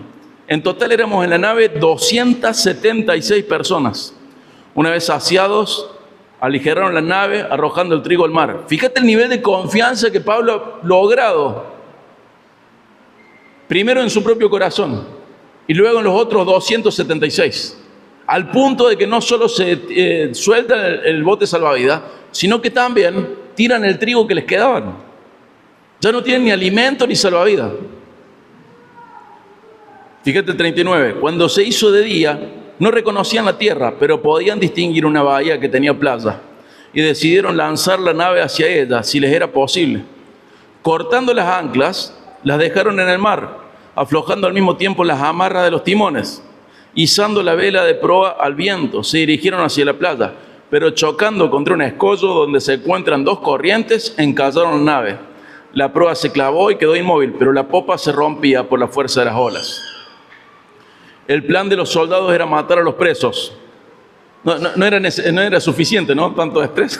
En total éramos en la nave 276 personas. Una vez saciados, aligeraron la nave arrojando el trigo al mar. Fíjate el nivel de confianza que Pablo ha logrado. Primero en su propio corazón y luego en los otros 276. Al punto de que no solo se suelta el bote salvavidas, sino que también tiran el trigo que les quedaban. Ya no tienen ni alimento ni salvavidas. Fíjate el 39. Cuando se hizo de día, no reconocían la tierra, pero podían distinguir una bahía que tenía playa. Y decidieron lanzar la nave hacia ella, si les era posible. Cortando las anclas, las dejaron en el mar, aflojando al mismo tiempo las amarras de los timones. Izando la vela de proa al viento, se dirigieron hacia la playa, pero chocando contra un escollo donde se encuentran dos corrientes, encallaron la nave. La proa se clavó y quedó inmóvil, pero la popa se rompía por la fuerza de las olas. El plan de los soldados era matar a los presos. No era suficiente, ¿no? Tanto estrés.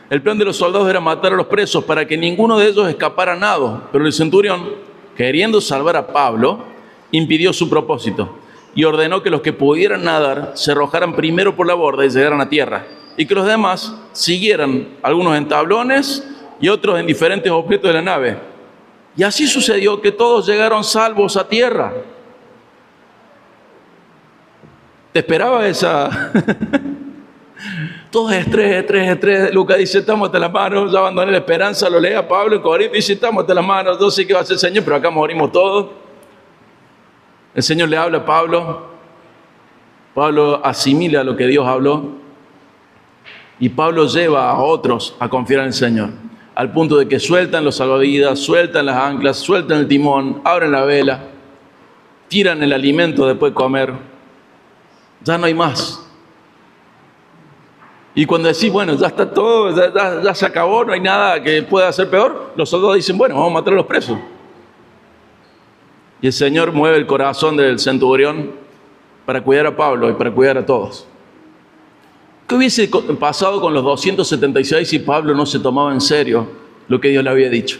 El plan de los soldados era matar a los presos para que ninguno de ellos escapara a nado. Pero el centurión, queriendo salvar a Pablo, impidió su propósito y ordenó que los que pudieran nadar se arrojaran primero por la borda y llegaran a tierra, y que los demás siguieran, algunos en tablones y otros en diferentes objetos de la nave. Y así sucedió que todos llegaron salvos a tierra. ¿Te esperaba esa? Todo estrés. Lucas dice, estamos hasta las manos. Ya abandoné la esperanza, lo lee a Pablo en Corinto y dice, estamos hasta las manos. Yo sé que va a ser el Señor, pero acá morimos todos. El Señor le habla a Pablo. Pablo asimila lo que Dios habló. Y Pablo lleva a otros a confiar en el Señor. Al punto de que sueltan los salvavidas, sueltan las anclas, sueltan el timón, abren la vela, tiran el alimento después de comer. Ya no hay más. Y cuando decís, bueno, ya está todo, ya se acabó, no hay nada que pueda ser peor, los soldados dicen, bueno, vamos a matar a los presos. Y el Señor mueve el corazón del centurión para cuidar a Pablo y para cuidar a todos. ¿Qué hubiese pasado con los 276 si Pablo no se tomaba en serio lo que Dios le había dicho?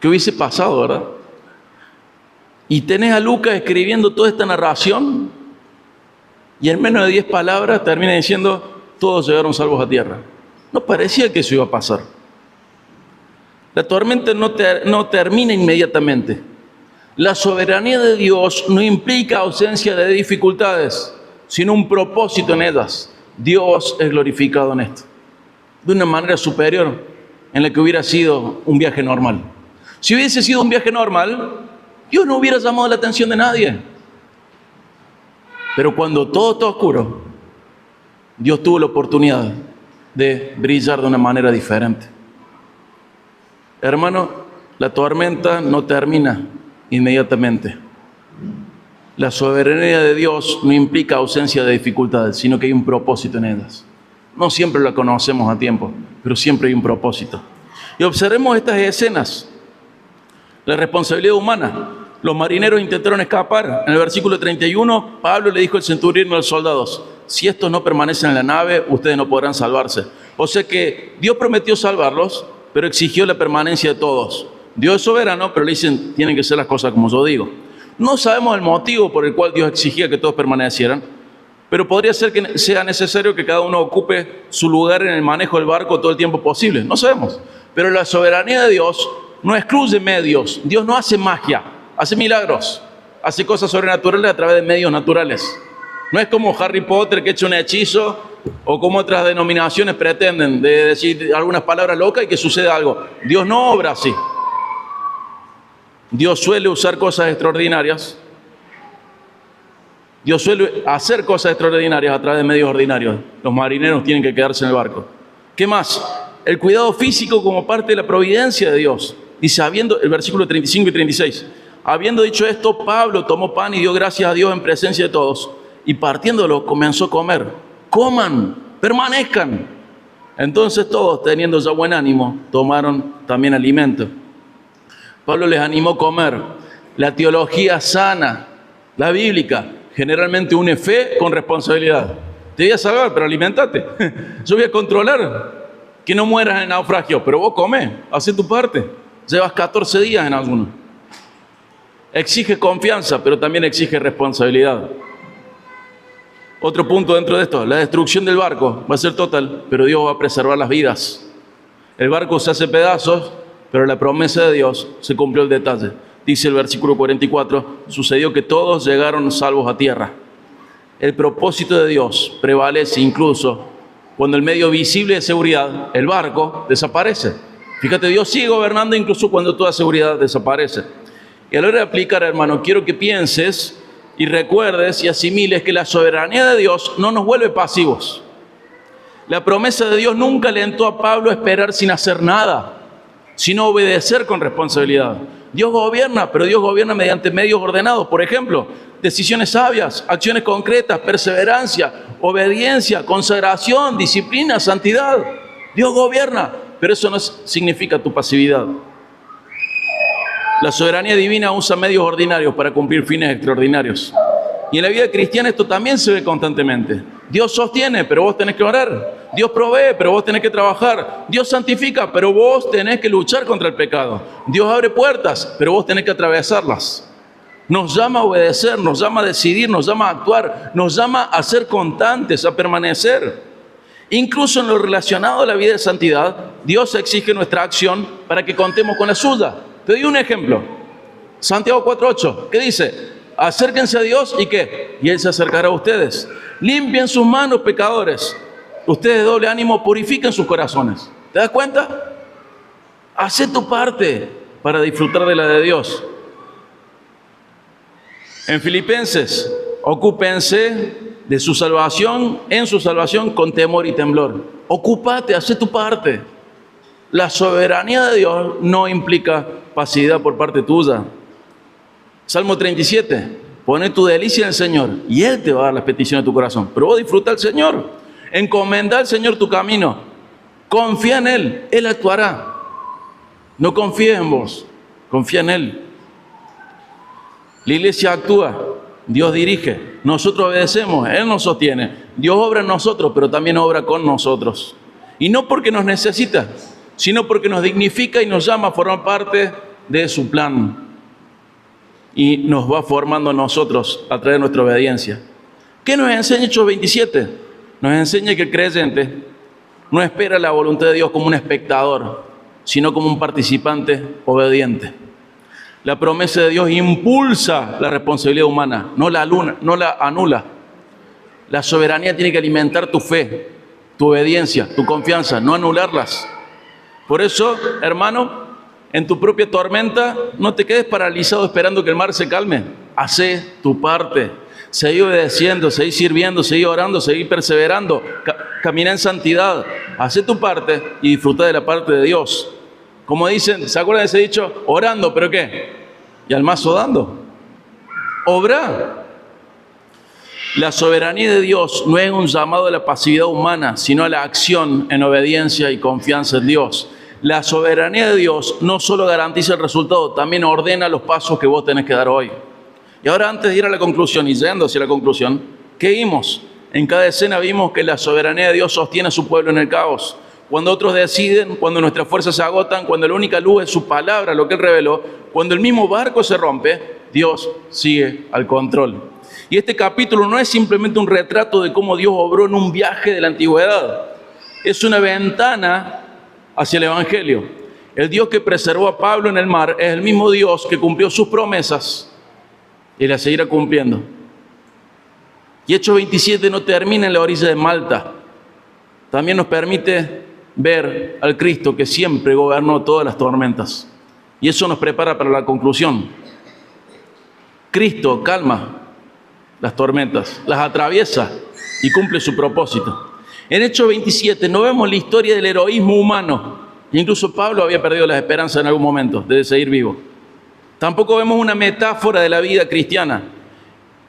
¿Qué hubiese pasado, verdad? Y tenés a Lucas escribiendo toda esta narración y en menos de 10 palabras termina diciendo, todos llegaron salvos a tierra. No parecía que eso iba a pasar. La tormenta no termina inmediatamente. La soberanía de Dios no implica ausencia de dificultades, sino un propósito en ellas. Dios es glorificado en esto, de una manera superior en la que hubiera sido un viaje normal. Si hubiese sido un viaje normal, Dios no hubiera llamado la atención de nadie. Pero cuando todo está oscuro, Dios tuvo la oportunidad de brillar de una manera diferente. Hermano, la tormenta no termina inmediatamente. La soberanía de Dios no implica ausencia de dificultades, sino que hay un propósito en ellas. No siempre la conocemos a tiempo, pero siempre hay un propósito. Y observemos estas escenas. La responsabilidad humana. Los marineros intentaron escapar. En el versículo 31, Pablo le dijo al centurión y a los soldados, si estos no permanecen en la nave, ustedes no podrán salvarse. O sea que Dios prometió salvarlos, pero exigió la permanencia de todos. Dios es soberano, pero le dicen, tienen que ser las cosas como yo digo. No sabemos el motivo por el cual Dios exigía que todos permanecieran, pero podría ser que sea necesario que cada uno ocupe su lugar en el manejo del barco todo el tiempo posible. No sabemos. Pero la soberanía de Dios no excluye medios. Dios no hace magia, hace milagros, hace cosas sobrenaturales a través de medios naturales. No es como Harry Potter que echa un hechizo o como otras denominaciones pretenden de decir algunas palabras locas y que suceda algo. Dios no obra así. Dios suele usar cosas extraordinarias. Dios suele hacer cosas extraordinarias a través de medios ordinarios. Los marineros tienen que quedarse en el barco. ¿Qué más? El cuidado físico como parte de la providencia de Dios. Dice, el versículo 35 y 36. Habiendo dicho esto, Pablo tomó pan y dio gracias a Dios en presencia de todos. Y partiéndolo, comenzó a comer. Coman, permanezcan. Entonces todos, teniendo ya buen ánimo, tomaron también alimento. Pablo les animó a comer. La teología sana, la bíblica, generalmente une fe con responsabilidad. Te voy a salvar, pero alimentate. Yo voy a controlar. que no mueras en el naufragio, pero vos comés, hacé tu parte. Llevas 14 días en alguno. Exige confianza, pero también exige responsabilidad. Otro punto dentro de esto, la destrucción del barco va a ser total, pero Dios va a preservar las vidas. El barco se hace pedazos, pero la promesa de Dios se cumplió el detalle. Dice el versículo 44, sucedió que todos llegaron salvos a tierra. El propósito de Dios prevalece incluso cuando el medio visible de seguridad, el barco, desaparece. Fíjate, Dios sigue gobernando incluso cuando toda seguridad desaparece. Y a la hora de aplicar, hermano, quiero que pienses y recuerdes y asimiles que la soberanía de Dios no nos vuelve pasivos. La promesa de Dios nunca alentó a Pablo a esperar sin hacer nada, sino obedecer con responsabilidad. Dios gobierna, pero Dios gobierna mediante medios ordenados. Por ejemplo, decisiones sabias, acciones concretas, perseverancia, obediencia, consagración, disciplina, santidad. Dios gobierna, pero eso no significa tu pasividad. La soberanía divina usa medios ordinarios para cumplir fines extraordinarios. Y en la vida cristiana esto también se ve constantemente. Dios sostiene, pero vos tenés que orar. Dios provee, pero vos tenés que trabajar. Dios santifica, pero vos tenés que luchar contra el pecado. Dios abre puertas, pero vos tenés que atravesarlas. Nos llama a obedecer, nos llama a decidir, nos llama a actuar, nos llama a ser constantes, a permanecer. Incluso en lo relacionado a la vida de santidad, Dios exige nuestra acción para que contemos con la suya. Te doy un ejemplo. Santiago 4:8, ¿qué dice? Acérquense a Dios y ¿qué? Y Él se acercará a ustedes. Limpien sus manos, pecadores. Ustedes de doble ánimo purifiquen sus corazones. ¿Te das cuenta? Hacé tu parte para disfrutar de la de Dios. En Filipenses, ocúpense de su salvación, en su salvación con temor y temblor. Ocúpate, hacé tu parte. La soberanía de Dios no implica pasividad por parte tuya. Salmo 37, pone tu delicia en el Señor y Él te va a dar las peticiones de tu corazón. Pero vos disfruta al Señor, encomenda al Señor tu camino, confía en Él, Él actuará. No confíes en vos, confía en Él. La iglesia actúa, Dios dirige, nosotros obedecemos, Él nos sostiene. Dios obra en nosotros, pero también obra con nosotros. Y no porque nos necesita, sino porque nos dignifica y nos llama a formar parte de su plan. Y nos va formando a nosotros a través de nuestra obediencia. ¿Qué nos enseña Hechos 27? Nos enseña que el creyente no espera la voluntad de Dios como un espectador, sino como un participante obediente. La promesa de Dios impulsa la responsabilidad humana, no la anula. La soberanía tiene que alimentar tu fe, tu obediencia, tu confianza, no anularlas. Por eso, hermano, en tu propia tormenta, no te quedes paralizado esperando que el mar se calme. Hacé tu parte. Seguí obedeciendo, seguí sirviendo, seguí orando, seguí perseverando. Camina en santidad. Hacé tu parte y disfruta de la parte de Dios. Como dicen, ¿se acuerdan de ese dicho? Orando, ¿pero qué? Y al mazo dando. Obra. La soberanía de Dios no es un llamado a la pasividad humana, sino a la acción en obediencia y confianza en Dios. La soberanía de Dios no solo garantiza el resultado, también ordena los pasos que vos tenés que dar hoy. Y ahora, antes de ir a la conclusión y yendo hacia la conclusión, ¿qué vimos? En cada escena vimos que la soberanía de Dios sostiene a su pueblo en el caos. Cuando otros deciden, cuando nuestras fuerzas se agotan, cuando la única luz es su palabra, lo que Él reveló, cuando el mismo barco se rompe, Dios sigue al control. Y este capítulo no es simplemente un retrato de cómo Dios obró en un viaje de la antigüedad. Es una ventana hacia el Evangelio. El Dios que preservó a Pablo en el mar es el mismo Dios que cumplió sus promesas y las seguirá cumpliendo. Y Hechos 27 no termina en la orilla de Malta. También nos permite ver al Cristo que siempre gobernó todas las tormentas. Y eso nos prepara para la conclusión. Cristo calma las tormentas, las atraviesa y cumple su propósito. En Hechos 27 no vemos la historia del heroísmo humano. Incluso Pablo había perdido las esperanzas en algún momento de seguir vivo. Tampoco vemos una metáfora de la vida cristiana.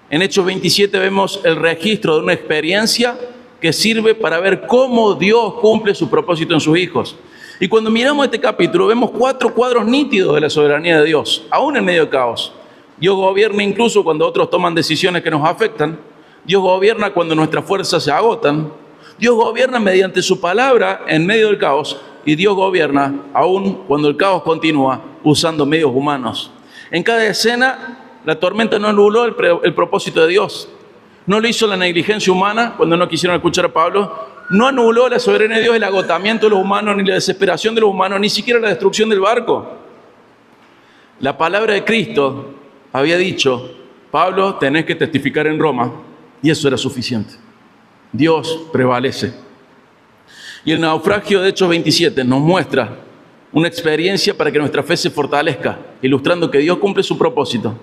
En Hechos 27 vemos el registro de una experiencia que sirve para ver cómo Dios cumple su propósito en sus hijos. Y cuando miramos este capítulo vemos 4 cuadros nítidos de la soberanía de Dios, aún en medio de caos. Dios gobierna incluso cuando otros toman decisiones que nos afectan. Dios gobierna cuando nuestras fuerzas se agotan. Dios gobierna mediante su palabra en medio del caos, y Dios gobierna aún cuando el caos continúa usando medios humanos. En cada escena, la tormenta no anuló el propósito de Dios. No lo hizo la negligencia humana cuando no quisieron escuchar a Pablo. No anuló la soberanía de Dios el agotamiento de los humanos, ni la desesperación de los humanos, ni siquiera la destrucción del barco. La palabra de Cristo había dicho: Pablo, tenés que testificar en Roma, y eso era suficiente. Dios prevalece. Y el naufragio de Hechos 27 nos muestra una experiencia para que nuestra fe se fortalezca, ilustrando que Dios cumple su propósito.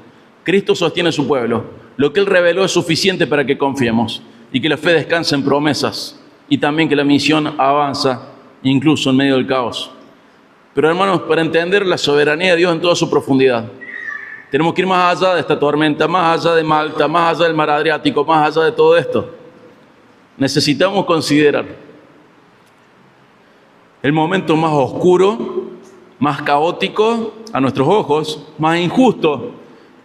Cristo sostiene a su pueblo. Lo que Él reveló es suficiente para que confiemos y que la fe descanse en promesas, y también que la misión avanza incluso en medio del caos. Pero hermanos, para entender la soberanía de Dios en toda su profundidad, tenemos que ir más allá de esta tormenta, más allá de Malta, más allá del mar Adriático, más allá de todo esto. Necesitamos considerar el momento más oscuro, más caótico a nuestros ojos, más injusto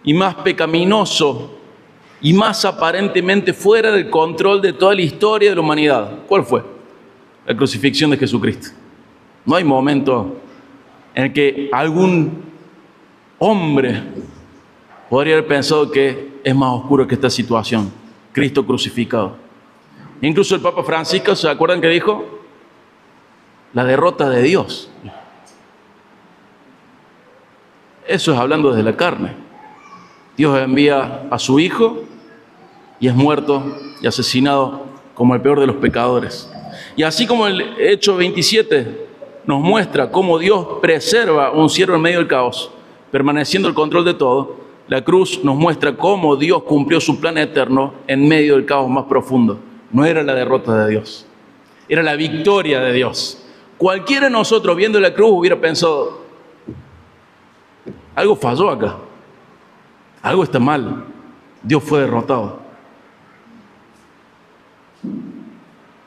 y más pecaminoso y más aparentemente fuera del control de toda la historia de la humanidad. ¿Cuál fue? La crucifixión de Jesucristo. No hay momento en el que algún hombre podría haber pensado que es más oscuro que esta situación. Cristo crucificado. Incluso el Papa Francisco, ¿se acuerdan que dijo? La derrota de Dios. Eso es hablando desde la carne. Dios envía a su Hijo y es muerto y asesinado como el peor de los pecadores. Y así como el Hecho 27 nos muestra cómo Dios preserva un siervo en medio del caos, permaneciendo el control de todo, la cruz nos muestra cómo Dios cumplió su plan eterno en medio del caos más profundo. No era la derrota de Dios, era la victoria de Dios. Cualquiera de nosotros viendo la cruz hubiera pensado: algo falló acá, algo está mal, Dios fue derrotado.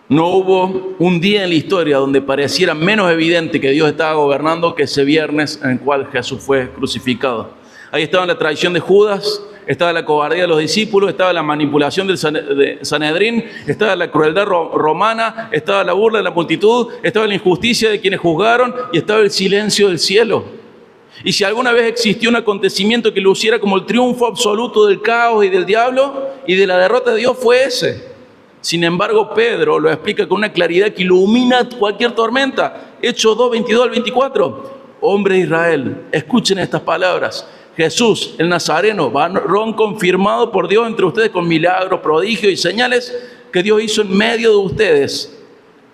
No hubo un día en la historia donde pareciera menos evidente que Dios estaba gobernando que ese viernes en el cual Jesús fue crucificado. Ahí estaba la traición de Judas, estaba la cobardía de los discípulos, estaba la manipulación del Sanedrín, estaba la crueldad romana, estaba la burla de la multitud, estaba la injusticia de quienes juzgaron y estaba el silencio del cielo. Y si alguna vez existió un acontecimiento que luciera como el triunfo absoluto del caos y del diablo y de la derrota de Dios, fue ese. Sin embargo, Pedro lo explica con una claridad que ilumina cualquier tormenta. Hechos 2, 22 al 24. Hombre de Israel, escuchen estas palabras. Jesús, el Nazareno, varón confirmado por Dios entre ustedes con milagros, prodigios y señales que Dios hizo en medio de ustedes,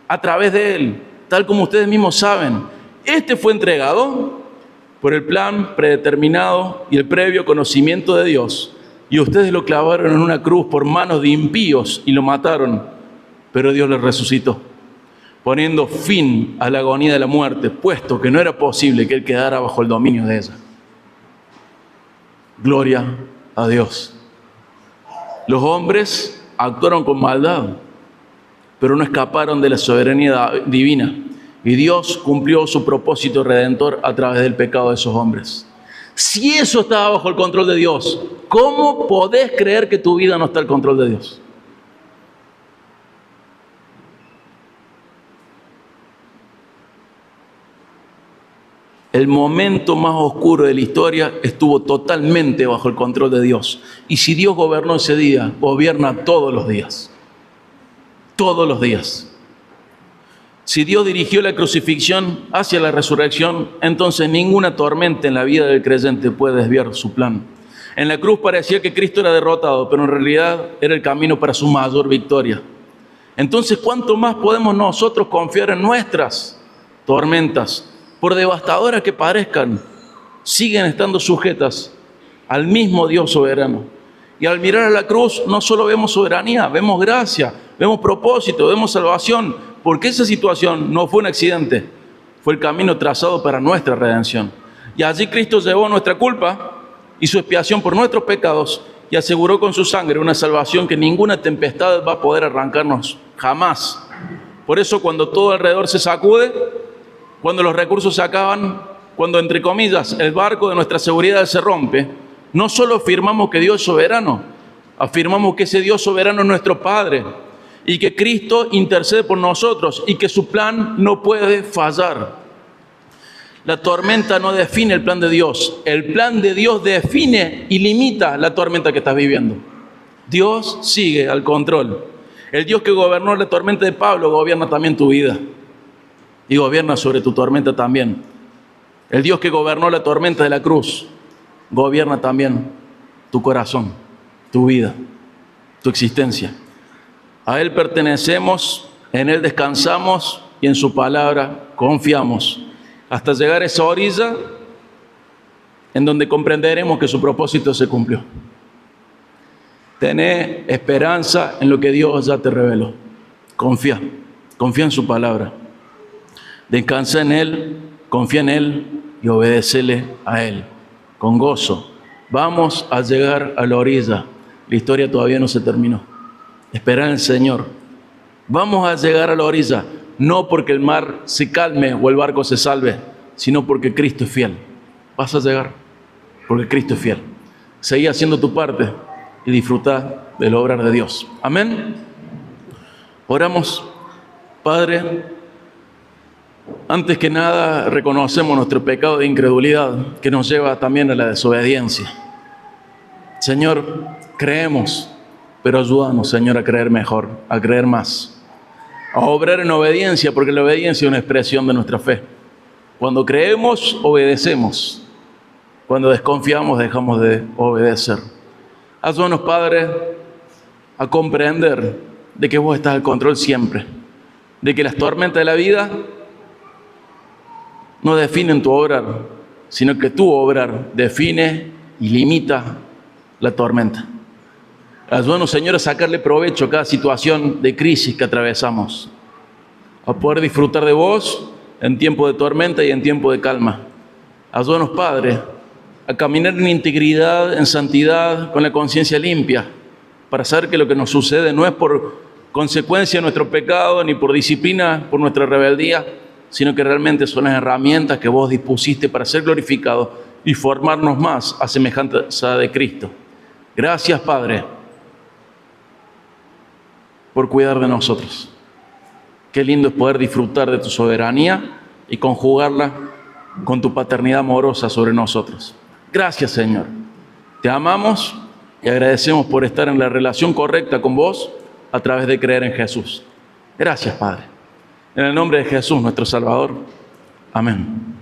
a través de Él, tal como ustedes mismos saben. Este fue entregado por el plan predeterminado y el previo conocimiento de Dios. Y ustedes lo clavaron en una cruz por manos de impíos y lo mataron, pero Dios le resucitó, poniendo fin a la agonía de la muerte, puesto que no era posible que Él quedara bajo el dominio de ella. Gloria a Dios. Los hombres actuaron con maldad, pero no escaparon de la soberanía divina. Y Dios cumplió su propósito redentor a través del pecado de esos hombres. Si eso estaba bajo el control de Dios, ¿cómo podés creer que tu vida no está al control de Dios? El momento más oscuro de la historia estuvo totalmente bajo el control de Dios. Y si Dios gobernó ese día, gobierna todos los días. Todos los días. Si Dios dirigió la crucifixión hacia la resurrección, entonces ninguna tormenta en la vida del creyente puede desviar su plan. En la cruz parecía que Cristo era derrotado, pero en realidad era el camino para su mayor victoria. Entonces, ¿cuánto más podemos nosotros confiar en nuestras tormentas? Por devastadoras que parezcan, siguen estando sujetas al mismo Dios soberano. Y al mirar a la cruz, no solo vemos soberanía, vemos gracia, vemos propósito, vemos salvación, porque esa situación no fue un accidente, fue el camino trazado para nuestra redención. Y allí Cristo llevó nuestra culpa y su expiación por nuestros pecados y aseguró con su sangre una salvación que ninguna tempestad va a poder arrancarnos jamás. Por eso cuando todo alrededor se sacude, cuando los recursos se acaban, cuando entre comillas el barco de nuestra seguridad se rompe, no solo afirmamos que Dios es soberano, afirmamos que ese Dios soberano es nuestro Padre y que Cristo intercede por nosotros y que su plan no puede fallar. La tormenta no define el plan de Dios. El plan de Dios define y limita la tormenta que estás viviendo. Dios sigue al control. El Dios que gobernó la tormenta de Pablo gobierna también tu vida y gobierna sobre tu tormenta también. El Dios que gobernó la tormenta de la cruz gobierna también tu corazón, tu vida, tu existencia. A Él pertenecemos, en Él descansamos y en su palabra confiamos hasta llegar a esa orilla en donde comprenderemos que su propósito se cumplió. Tené esperanza en lo que Dios ya te reveló. Confía en su palabra. Descansa en Él, confía en Él y obedécele a Él con gozo. Vamos a llegar a la orilla. La historia todavía no se terminó. Espera en el Señor. Vamos a llegar a la orilla, no porque el mar se calme o el barco se salve, sino porque Cristo es fiel. Vas a llegar porque Cristo es fiel. Seguí haciendo tu parte y disfruta del obrar de Dios. Amén. Oramos. Padre, antes que nada reconocemos nuestro pecado de incredulidad que nos lleva también a la desobediencia. Señor, creemos, pero ayúdanos, Señor, a creer mejor, a creer más, a obrar en obediencia, porque la obediencia es una expresión de nuestra fe. Cuando creemos, obedecemos. Cuando desconfiamos, dejamos de obedecer. Ayúdanos, Padre, a comprender de que vos estás al control siempre, de que las tormentas de la vida no definen tu obrar, sino que tu obrar define y limita la tormenta. Ayúdanos, Señor, a sacarle provecho a cada situación de crisis que atravesamos, a poder disfrutar de vos en tiempo de tormenta y en tiempo de calma. Ayúdanos, Padre, a caminar en integridad, en santidad, con la conciencia limpia, para saber que lo que nos sucede no es por consecuencia de nuestro pecado, ni por disciplina, por nuestra rebeldía, sino que realmente son las herramientas que vos dispusiste para ser glorificado y formarnos más a semejanza de Cristo. Gracias, Padre, por cuidar de nosotros. Qué lindo es poder disfrutar de tu soberanía y conjugarla con tu paternidad amorosa sobre nosotros. Gracias, Señor. Te amamos y agradecemos por estar en la relación correcta con vos a través de creer en Jesús. Gracias, Padre. En el nombre de Jesús, nuestro Salvador. Amén.